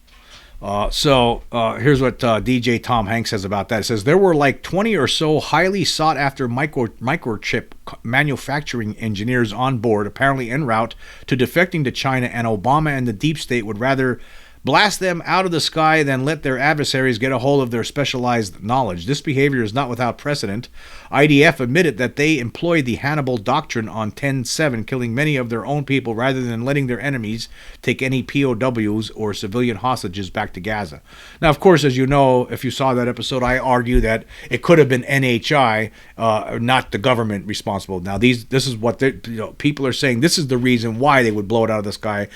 So here's what DJ Tom Hanks says about that. It says, there were like 20 or so highly sought after microchip manufacturing engineers on board, apparently en route to defecting to China, and Obama and the deep state would rather blast them out of the sky than let their adversaries get a hold of their specialized knowledge. This behavior is not without precedent. IDF admitted that they employed the Hannibal doctrine on 10/7, killing many of their own people rather than letting their enemies take any POWs or civilian hostages back to Gaza. Now, of course, as you know, if you saw that episode, I argue that it could have been NHI, not the government responsible. Now, this is what people are saying. This is the reason why they would blow it out of the sky,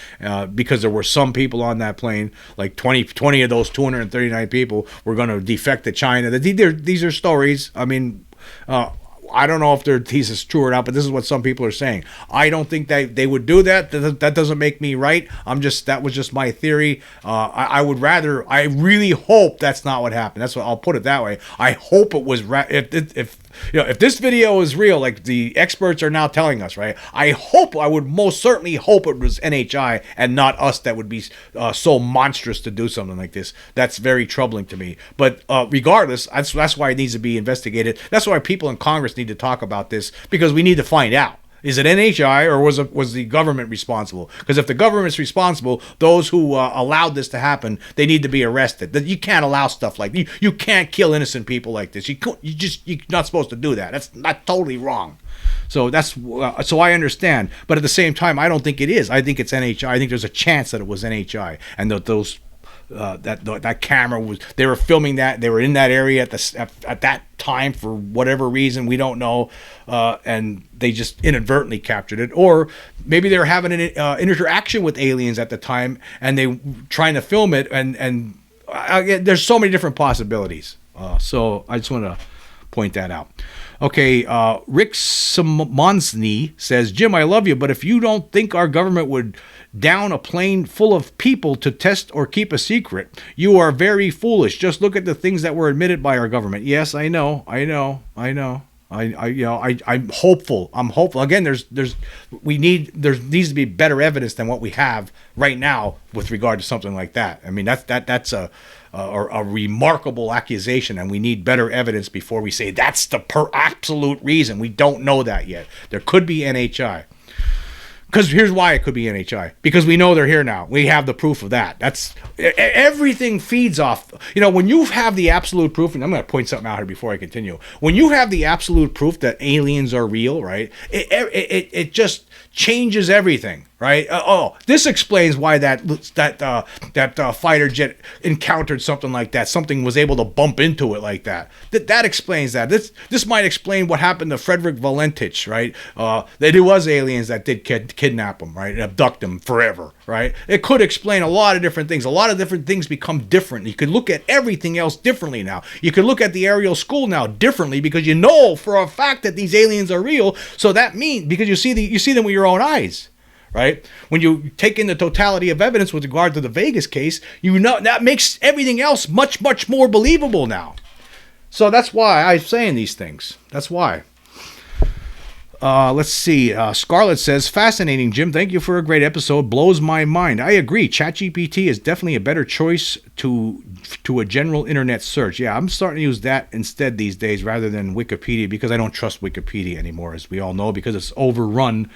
because there were some people on that plane, like 20 of those 239 people were going to defect to China. These are stories. I mean, I don't know if their thesis is true or not, but this is what some people are saying. I don't think they would do that. That doesn't make me right. That was just my theory. I really hope that's not what happened. That's what I'll put it that way. I hope it was if this video is real, like the experts are now telling us, right? I would most certainly hope it was NHI and not us that would be so monstrous to do something like this. That's very troubling to me. But regardless, that's why it needs to be investigated. That's why people in Congress need to talk about this, because we need to find out. Is it NHI or was the government responsible? Because if the government's responsible, those who allowed this to happen, they need to be arrested. You can't allow stuff like this. You can't kill innocent people like this. You're not supposed to do that. That's not totally wrong. So so I understand, but at the same time, I don't think it is. I think it's NHI. I think there's a chance that it was NHI, and that camera they were filming that. They were in that area at that time for whatever reason, we don't know, and they just inadvertently captured it. Or maybe they were having an interaction with aliens at the time and they trying to film it, and there's so many different possibilities. So I just want to point that out. Okay, Rick Simonsny says, Jim, I love you, but if you don't think our government would down a plane full of people to test or keep a secret, you are very foolish. Just look at the things that were admitted by our government. Yes, I know. I'm hopeful. Again, there needs to be better evidence than what we have right now with regard to something like that. I mean, that's a remarkable accusation, and we need better evidence before we say that's the absolute reason. We don't know that yet. There could be NHI. Because here's why it could be NHI. Because we know they're here now. We have the proof of that. Everything feeds off. When you have the absolute proof, and I'm going to point something out here before I continue. When you have the absolute proof that aliens are real, right? It just changes everything, right? This explains why that fighter jet encountered something like that. Something was able to bump into it like that. That explains that. This might explain what happened to Frederick Valentich, right? That it was aliens that did kidnap them, right, and abduct them forever, right? It could explain a lot of different things. A lot of different things become different. You could look at everything else differently now. You could look at the aerial school now differently because you know for a fact that these aliens are real. So that means because you see them with your own eyes. Right? When you take in the totality of evidence with regard to the Vegas case, you know that makes everything else much, much more believable now. So that's why I'm saying these things. That's why. Let's see. Scarlett says, fascinating, Jim. Thank you for a great episode. Blows my mind. I agree. ChatGPT is definitely a better choice to a general internet search. Yeah, I'm starting to use that instead these days rather than Wikipedia because I don't trust Wikipedia anymore, as we all know, because it's overrun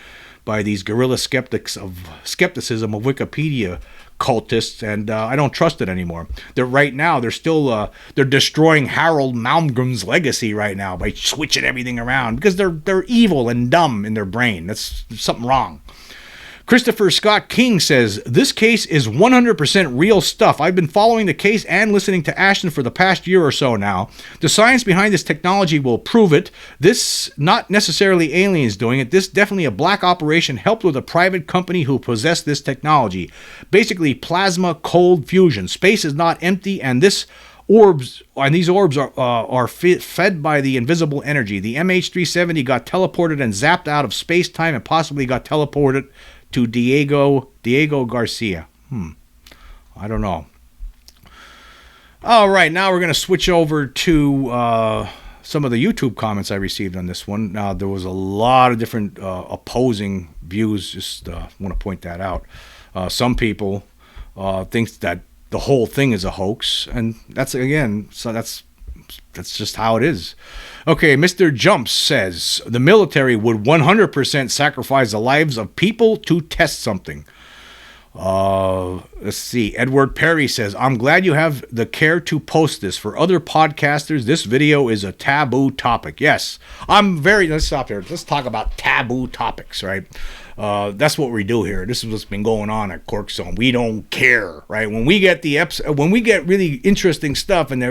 by these guerrilla skepticism of Wikipedia cultists, and I don't trust it anymore. They're still destroying Harold Malmgren's legacy right now by switching everything around because they're evil and dumb in their brain. That's something wrong. Christopher Scott King says, this case is 100% real stuff. I've been following the case and listening to Ashton for the past year or so now. The science behind this technology will prove it. This, not necessarily aliens doing it. This definitely a black operation helped with a private company who possessed this technology. Basically, plasma cold fusion. Space is not empty, and these orbs are fed by the invisible energy. The MH370 got teleported and zapped out of space-time and possibly got teleported to Diego Garcia. I don't know. All right, now we're going to switch over to some of the YouTube comments I received on this one. Now, there was a lot of different opposing views. Just want to point that out. Some people think that the whole thing is a hoax, and that's just how it is. Okay, Mr. Jumps says, the military would 100% sacrifice the lives of people to test something. Let's see. Edward Perry says, I'm glad you have the care to post this. For other podcasters, this video is a taboo topic. Yes, let's stop here. Let's talk about taboo topics, right? That's what we do here. This is what's been going on at Cork Zone. We don't care, right? When we get when we get really interesting stuff and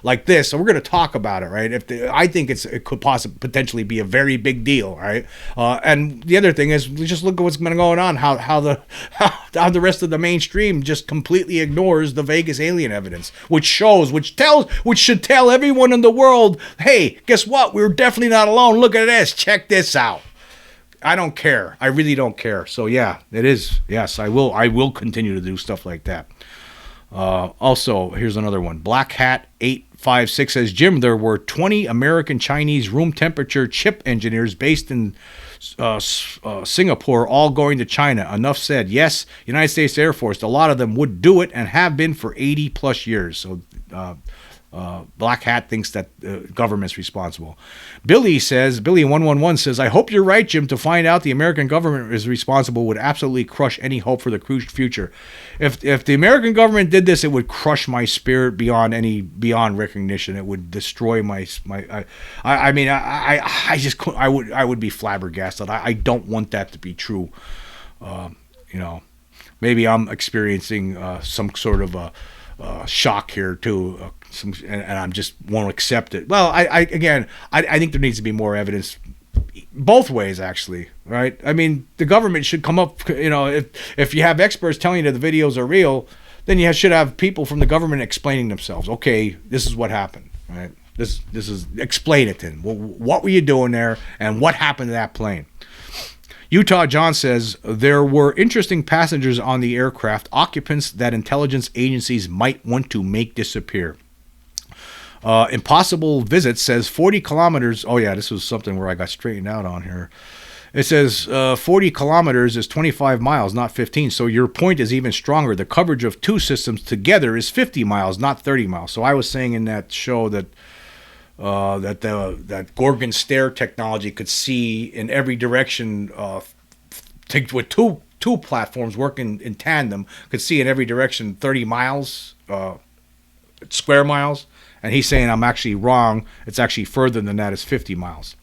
like this, so we're going to talk about it, right? I think it could potentially be a very big deal, right? And the other thing is, just look at what's been going on. How the rest of the mainstream just completely ignores the Vegas alien evidence, which should tell everyone in the world, hey, guess what? We're definitely not alone. Look at this. Check this out. I don't care. I really don't care. So yeah, it is. Yes, I will continue to do stuff like that. Also, here's another one. Black Hat 856 says, Jim, there were 20 American Chinese room temperature chip engineers based in Singapore, all going to China. Enough said. Yes, United States Air Force. A lot of them would do it and have been for 80 plus years. So Black Hat thinks that the government's responsible. Billy111 says, I hope you're right, Jim. To find out the American government is responsible would absolutely crush any hope for the future. If the American government did this, it would crush my spirit beyond recognition. It would destroy my I would be flabbergasted. I don't want that to be true. Maybe I'm experiencing some sort of a shock here too, and I just won't accept it. Well, I think there needs to be more evidence, both ways actually, right? I mean, the government should come up. If you have experts telling you that the videos are real, then you should have people from the government explaining themselves. Okay, this is what happened, right? This is explain it then. Well, what were you doing there, and what happened to that plane? Utah John says, there were interesting passengers on the aircraft, occupants that intelligence agencies might want to make disappear. Impossible Visit says 40 kilometers. Oh, yeah, this was something where I got straightened out on here. It says 40 kilometers is 25 miles, not 15. So your point is even stronger. The coverage of two systems together is 50 miles, not 30 miles. So I was saying in that show that that Gorgon stare technology could see in every direction, with two platforms working in tandem, could see in every direction 30 miles, square miles. And he's saying I'm actually wrong. It's actually further than that. It's 50 miles.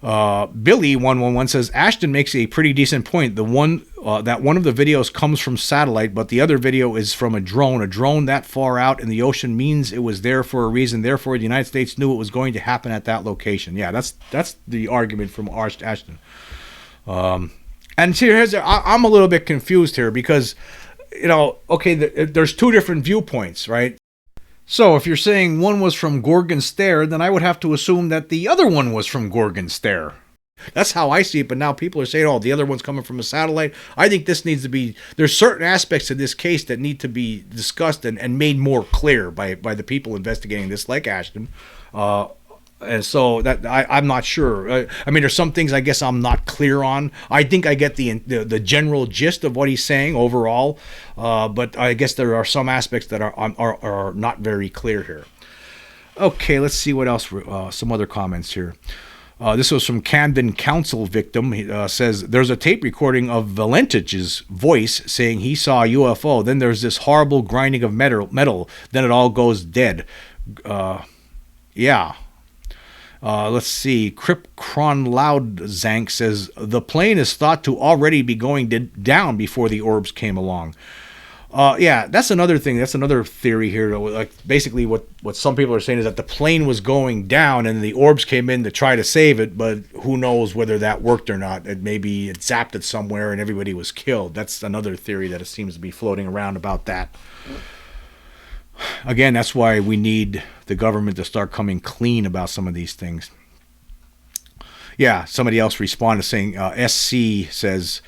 Billy111 says, Ashton makes a pretty decent point. That one of the videos comes from satellite, but the other video is from a drone. A drone that far out in the ocean means it was there for a reason. Therefore, the United States knew it was going to happen at that location. Yeah, that's the argument from Ashton. And see, I'm a little bit confused here because, okay, there's two different viewpoints, right? So if you're saying one was from Gorgon Stare, then I would have to assume that the other one was from Gorgon Stare. That's how I see it, but now people are saying, oh, the other one's coming from a satellite. I think this needs to be, there's certain aspects of this case that need to be discussed and made more clear by the people investigating this, like Ashton. And so that I'm not sure. I mean, there's some things I guess I'm not clear on. I think I get the general gist of what he's saying overall, but I guess there are some aspects that are not very clear here. Okay, let's see what else. Some other comments here. This was from Camden Council victim. He says, there's a tape recording of Valentich's voice saying he saw a UFO. Then there's this horrible grinding of metal. Then it all goes dead. Yeah. Let's see. Krip Kron Loud Zank says, the plane is thought to already be going down before the orbs came along. Yeah, that's another thing. That's another theory here. Like basically what some people are saying is that the plane was going down and the orbs came in to try to save it, but who knows whether that worked or not. Maybe it zapped it somewhere and everybody was killed. That's another theory that it seems to be floating around about that. Again, that's why we need the government to start coming clean about some of these things. Yeah, somebody else responded saying, SC says,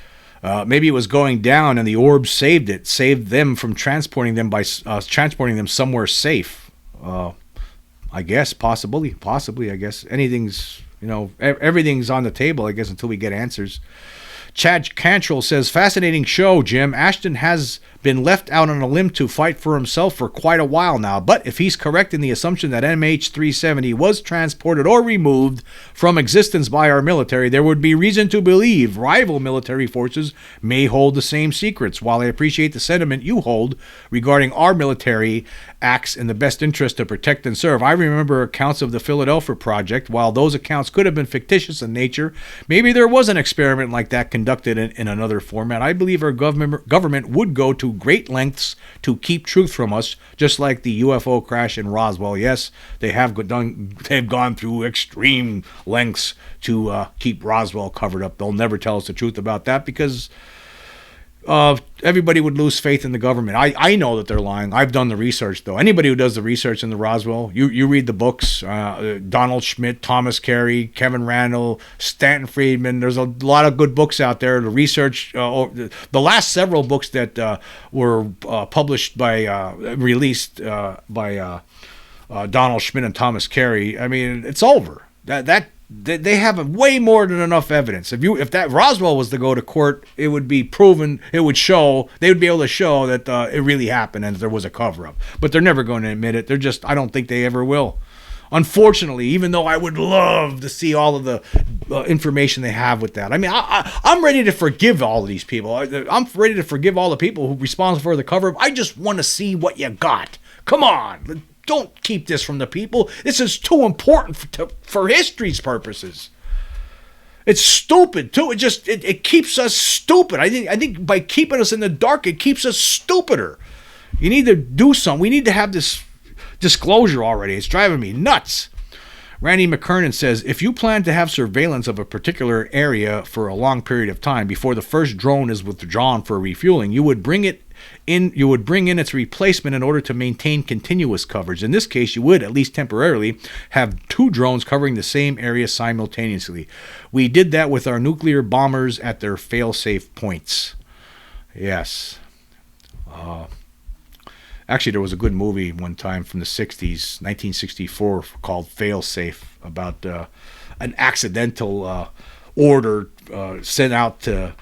maybe it was going down and the orbs saved them from transporting them by transporting them somewhere safe. I guess, possibly, I guess. Anything's, everything's on the table, I guess, until we get answers. Chad Cantrell says, fascinating show, Jim. Ashton has been left out on a limb to fight for himself for quite a while now, but if he's correct in the assumption that MH370 was transported or removed from existence by our military, there would be reason to believe rival military forces may hold the same secrets. While I appreciate the sentiment you hold regarding our military acts in the best interest to protect and serve, I remember accounts of the Philadelphia Project. While those accounts could have been fictitious in nature, maybe there was an experiment like that conducted in another format. I believe our government would go to great lengths to keep truth from us, just like the UFO crash in Roswell. Yes, they've gone through extreme lengths to keep Roswell covered up. They'll never tell us the truth about that because everybody would lose faith in the government. I know that they're lying. I've done the research, though. Anybody who does the research in the Roswell, you read the books, Donald Schmidt, Thomas Carey, Kevin Randall, Stanton Friedman. There's a lot of good books out there. The research, the last several books that were published released by Donald Schmidt and Thomas Carey, I mean, it's over. They have way more than enough evidence. If that Roswell was to go to court, it would be proven. It would show. They would be able to show that it really happened and there was a cover-up. But they're never going to admit it. I don't think they ever will. Unfortunately, even though I would love to see all of the information they have with that. I mean, I'm ready to forgive all of these people. I'm ready to forgive all the people who are responsible for the cover-up. I just want to see what you got. Come on. Don't keep this from the people. This is too important for history's purposes. It's stupid too. It keeps us stupid. I think by keeping us in the dark, it keeps us stupider. You need to do something. We need to have this disclosure already. It's driving me nuts. Randy McKernan says, if you plan to have surveillance of a particular area for a long period of time before the first drone is withdrawn for refueling, you would bring in its replacement in order to maintain continuous coverage. In this case, you would, at least temporarily, have two drones covering the same area simultaneously. We did that with our nuclear bombers at their fail-safe points. Yes. Actually, there was a good movie one time from the 60s, 1964, called Fail-Safe, about an accidental order sent out to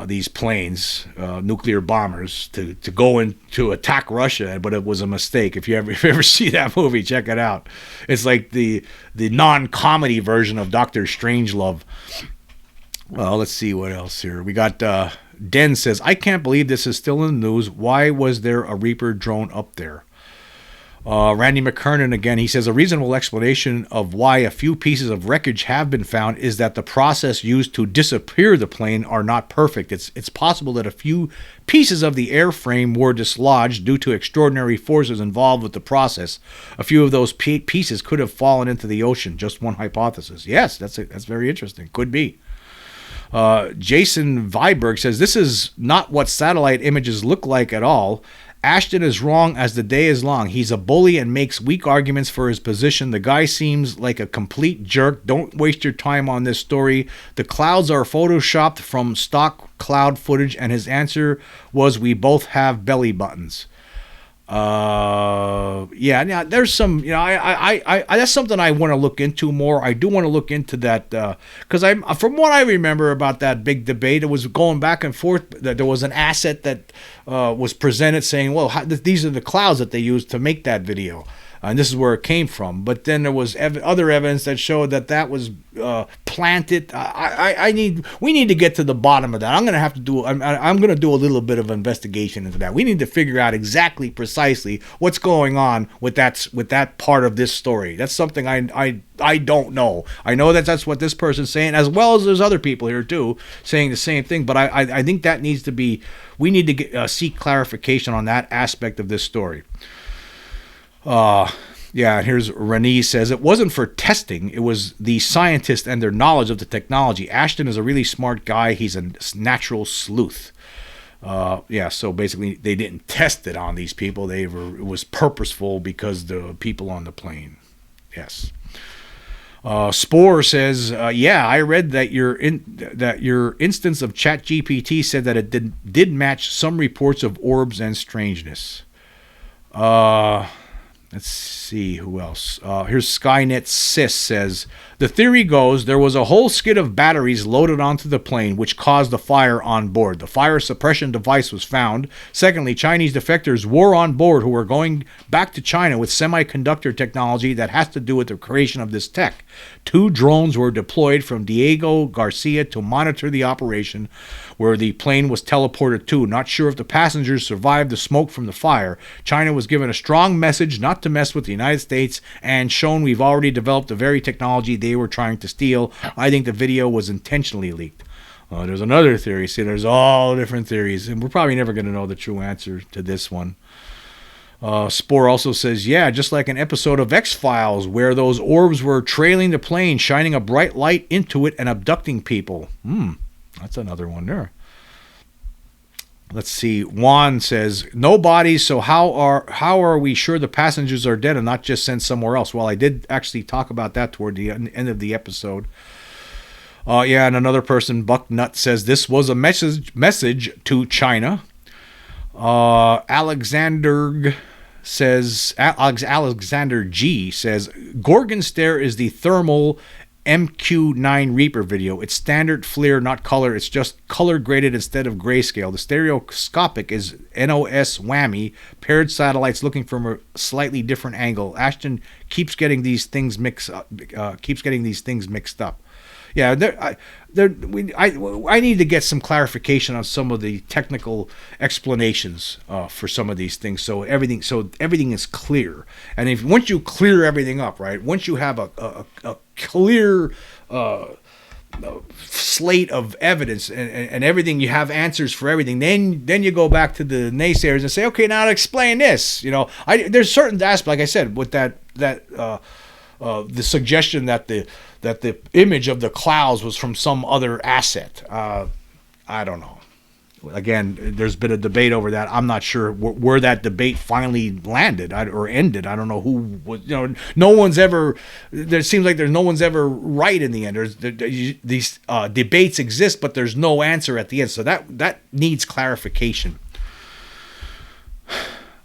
these planes, nuclear bombers, to go in to attack Russia, but it was a mistake. If you ever see that movie, check it out. It's like the non-comedy version of Dr. Strangelove. Well, let's see what else here. We got Den says, I can't believe this is still in the news. Why was there a Reaper drone up there? Randy McKernan again, he says, a reasonable explanation of why a few pieces of wreckage have been found is that the process used to disappear the plane are not perfect. It's possible that a few pieces of the airframe were dislodged due to extraordinary forces involved with the process. A few of those pieces could have fallen into the ocean. Just one hypothesis. Yes, that's very interesting. Could be. Jason Viberg says, this is not what satellite images look like at all. Ashton is wrong as the day is long. He's a bully and makes weak arguments for his position. The guy seems like a complete jerk. Don't waste your time on this story. The clouds are photoshopped from stock cloud footage, and his answer was, we both have belly buttons. Yeah, now there's some, I that's something I want to look into more. I do want to look into that, because from what I remember about that big debate, it was going back and forth that there was an asset that was presented saying, well, these are the clouds that they used to make that video. And this is where it came from. But then there was other evidence that showed that was planted. We need to get to the bottom of that. I'm going to do a little bit of investigation into that. We need to figure out exactly, precisely what's going on with that part of this story. That's something I don't know. I know that's what this person's saying, as well as there's other people here too saying the same thing. But I think that needs to be. We need to seek clarification on that aspect of this story. Yeah, here's Renee says, it wasn't for testing. It was the scientists and their knowledge of the technology. Ashton is a really smart guy. He's a natural sleuth. Yeah, so basically they didn't test it on these people. It was purposeful because the people on the plane. Yes. Spore says, yeah, I read that your instance of ChatGPT said that it did match some reports of orbs and strangeness. Let's see who else. Here's Skynet Sis says, the theory goes there was a whole skid of batteries loaded onto the plane which caused the fire on board. The fire suppression device was found. Secondly, Chinese defectors were on board who were going back to China with semiconductor technology that has to do with the creation of this tech. 2 drones were deployed from Diego Garcia to monitor the operation where the plane was teleported to. Not sure if the passengers survived the smoke from the fire. China was given a strong message not to mess with the United States and shown we've already developed the very technology they were trying to steal. I think the video was intentionally leaked. There's another theory. See, there's all different theories, and we're probably never going to know the true answer to this one. Spore also says, yeah, just like an episode of X-Files where those orbs were trailing the plane, shining a bright light into it and abducting people. That's another one there. Let's see. Juan says, no bodies, so how are we sure the passengers are dead and not just sent somewhere else? Well, I did actually talk about that toward the end of the episode. Yeah, and another person, Bucknut, says this was a message to China. Alexander G says, Gorgon Stare is the thermal MQ9 Reaper video. It's standard FLIR, not color. It's just color graded instead of grayscale. The stereoscopic is NOS whammy, paired satellites looking from a slightly different angle. Ashton keeps getting these things mixed up. Yeah, I need to get some clarification on some of the technical explanations for some of these things, so everything is clear. And once you clear everything up, right? Once you have a clear slate of evidence and everything, you have answers for everything. Then you go back to the naysayers and say, okay, now to explain this. There's certain aspects, like I said, with the suggestion that the image of the clouds was from some other asset. I don't know. Again, there's been a debate over that. I'm not sure where that debate finally landed or ended. I don't know who was. No one's ever. There seems like no one's ever right in the end. These debates exist, but there's no answer at the end. So that needs clarification.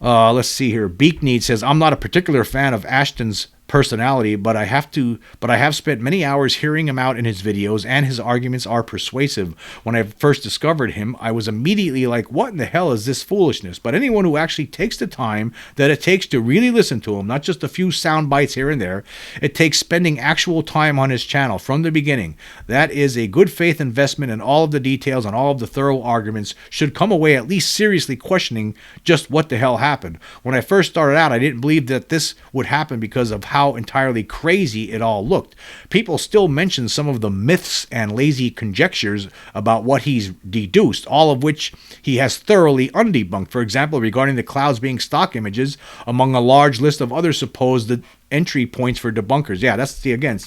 Let's see here. Beakneed says, I'm not a particular fan of Ashton's personality, but I have spent many hours hearing him out in his videos, and his arguments are persuasive. When I first discovered him, I was immediately like, what in the hell is this foolishness? But anyone who actually takes the time that it takes to really listen to him, not just a few sound bites here and there, it takes spending actual time on his channel from the beginning. That is a good faith investment, and all of the details and all of the thorough arguments should come away at least seriously questioning just what the hell happened. When I first started out, I didn't believe that this would happen because of how entirely crazy it all looked. People still mention some of the myths and lazy conjectures about what he's deduced, all of which he has thoroughly undebunked. For example, regarding the clouds being stock images among a large list of other supposed entry points for debunkers. Yeah, that's again.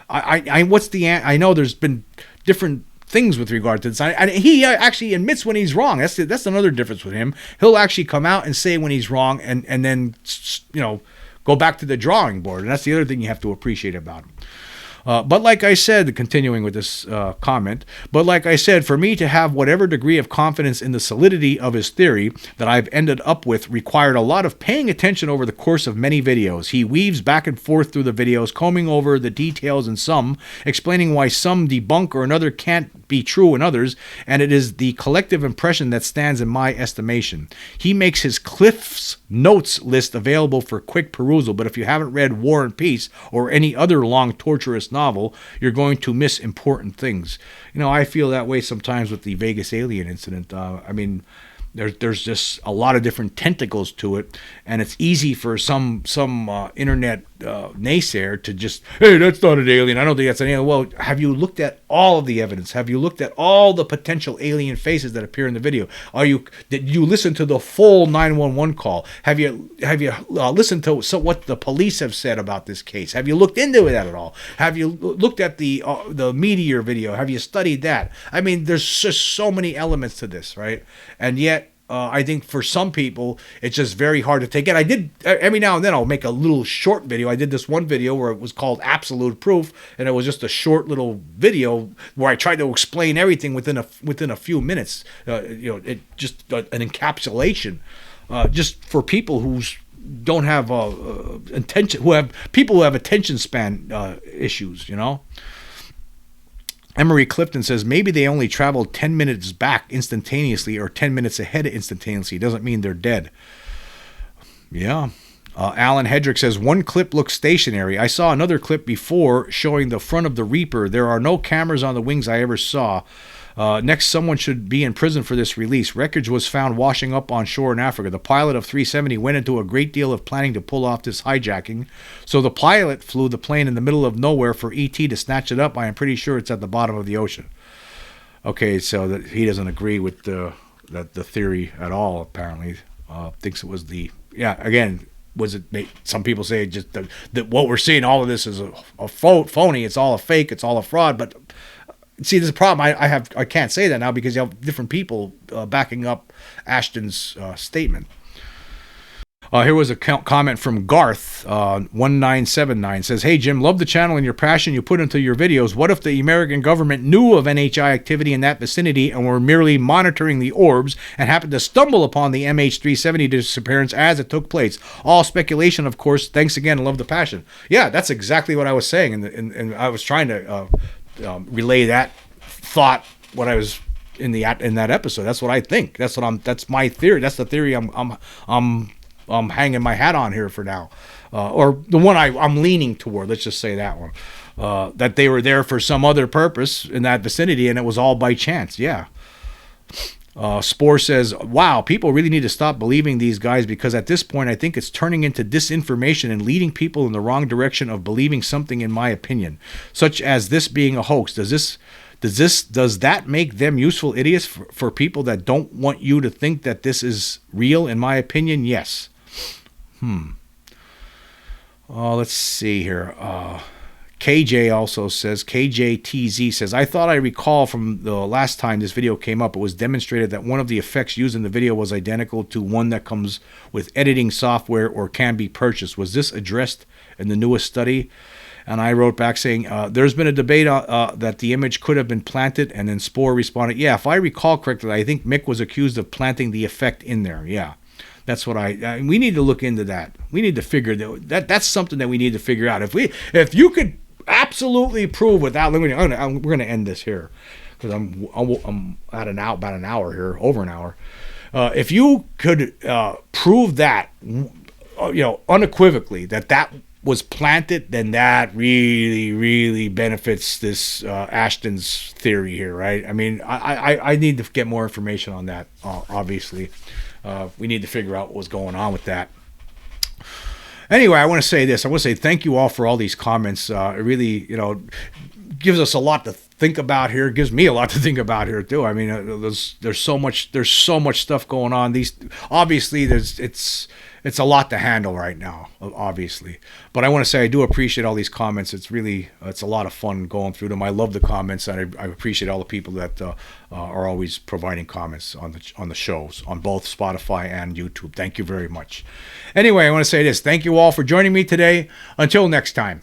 I know there's been different things with regard to this. And he actually admits when he's wrong. That's another difference with him. He'll actually come out and say when he's wrong, and then, you know, go back to the drawing board. And that's the other thing you have to appreciate about him. But like I said, continuing with this comment, but like I said, for me to have whatever degree of confidence in the solidity of his theory that I've ended up with required a lot of paying attention over the course of many videos. He weaves back and forth through the videos, combing over the details in some, explaining why some debunk or another can't be true in others, and it is the collective impression that stands in my estimation. He makes his Cliff's Notes list available for quick perusal, but if you haven't read War and Peace or any other long, torturous novel, you're going to miss important things. You know, I feel that way sometimes with the Vegas alien incident. I mean, there's just a lot of different tentacles to it, and it's easy for some internet naysayer to just, hey, that's not an alien. I don't think that's an alien. Well, have you looked at all of the evidence? Have you looked at all the potential alien faces that appear in the video? Did you listen to the full 911 call? Have you listened to what the police have said about this case? Have you looked into that at all? Have you looked at the Meteor video? Have you studied that? I mean, there's just so many elements to this, right? And yet, I think for some people, it's just very hard to take in. Every now and then I'll make a little short video. I did this one video where it was called Absolute Proof, and it was just a short little video where I tried to explain everything within a few minutes. It just an encapsulation, just for people who don't have people who have attention span issues, you know. Emery Clifton says maybe they only traveled 10 minutes back instantaneously or 10 minutes ahead instantaneously. Doesn't mean they're dead. Yeah. Alan Hedrick says one clip looks stationary. I saw another clip before showing the front of the Reaper. There are no cameras on the wings I ever saw. Next, someone should be in prison for this release. Wreckage was found washing up on shore in Africa. The pilot of 370 went into a great deal of planning to pull off this hijacking. So the pilot flew the plane in the middle of nowhere for ET to snatch it up. I am pretty sure it's at the bottom of the ocean. Okay, so that he doesn't agree with the theory at all, apparently. Thinks it was again, was it? Some people say just that what we're seeing, all of this is a phony. It's all a fake. It's all a fraud. But see, there's a problem. I can't say that now because you have different people backing up Ashton's statement. Here was a comment from Garth 1979. Says, hey Jim, love the channel and your passion you put into your videos. What if the American government knew of NHI activity in that vicinity and were merely monitoring the orbs and happened to stumble upon the MH370 disappearance as it took place? All speculation, of course. Thanks again. Love the passion. Yeah, that's exactly what I was saying, and I was trying to relay that thought when I was in that episode. That's what I think. That's my theory. That's the theory I'm hanging my hat on here for now, or the one I'm leaning toward. Let's just say that one, that they were there for some other purpose in that vicinity, and it was all by chance. Yeah. Spore says, wow, people really need to stop believing these guys because at this point, I think it's turning into disinformation and leading people in the wrong direction of believing something, in my opinion, such as this being a hoax. Does that make them useful idiots for people that don't want you to think that this is real? In my opinion, yes. Let's see here. KJ also says, KJTZ says, I thought I recall from the last time this video came up, it was demonstrated that one of the effects used in the video was identical to one that comes with editing software or can be purchased. Was this addressed in the newest study? And I wrote back saying, there's been a debate that the image could have been planted, and then Spore responded, yeah, if I recall correctly, I think Mick was accused of planting the effect in there. Yeah. That's what we need to look into that. We need to figure that's something that we need to figure out. If you could absolutely prove without limiting, we're going to end this here because I'm at about an hour here, over an hour. If you could prove that, unequivocally that was planted, then that really, really benefits this Ashton's theory here, right? I mean, I need to get more information on that, obviously. We need to figure out what was going on with that. Anyway, I want to say this. I want to say thank you all for all these comments. It really, gives us a lot to think about here. It gives me a lot to think about here too. I mean, there's so much stuff going on. These obviously it's a lot to handle right now, obviously. But I want to say I do appreciate all these comments. It's a lot of fun going through them. I love the comments, and I appreciate all the people that are always providing comments on the shows on both Spotify and YouTube. Thank you very much. Anyway, I want to say this. Thank you all for joining me today. Until next time.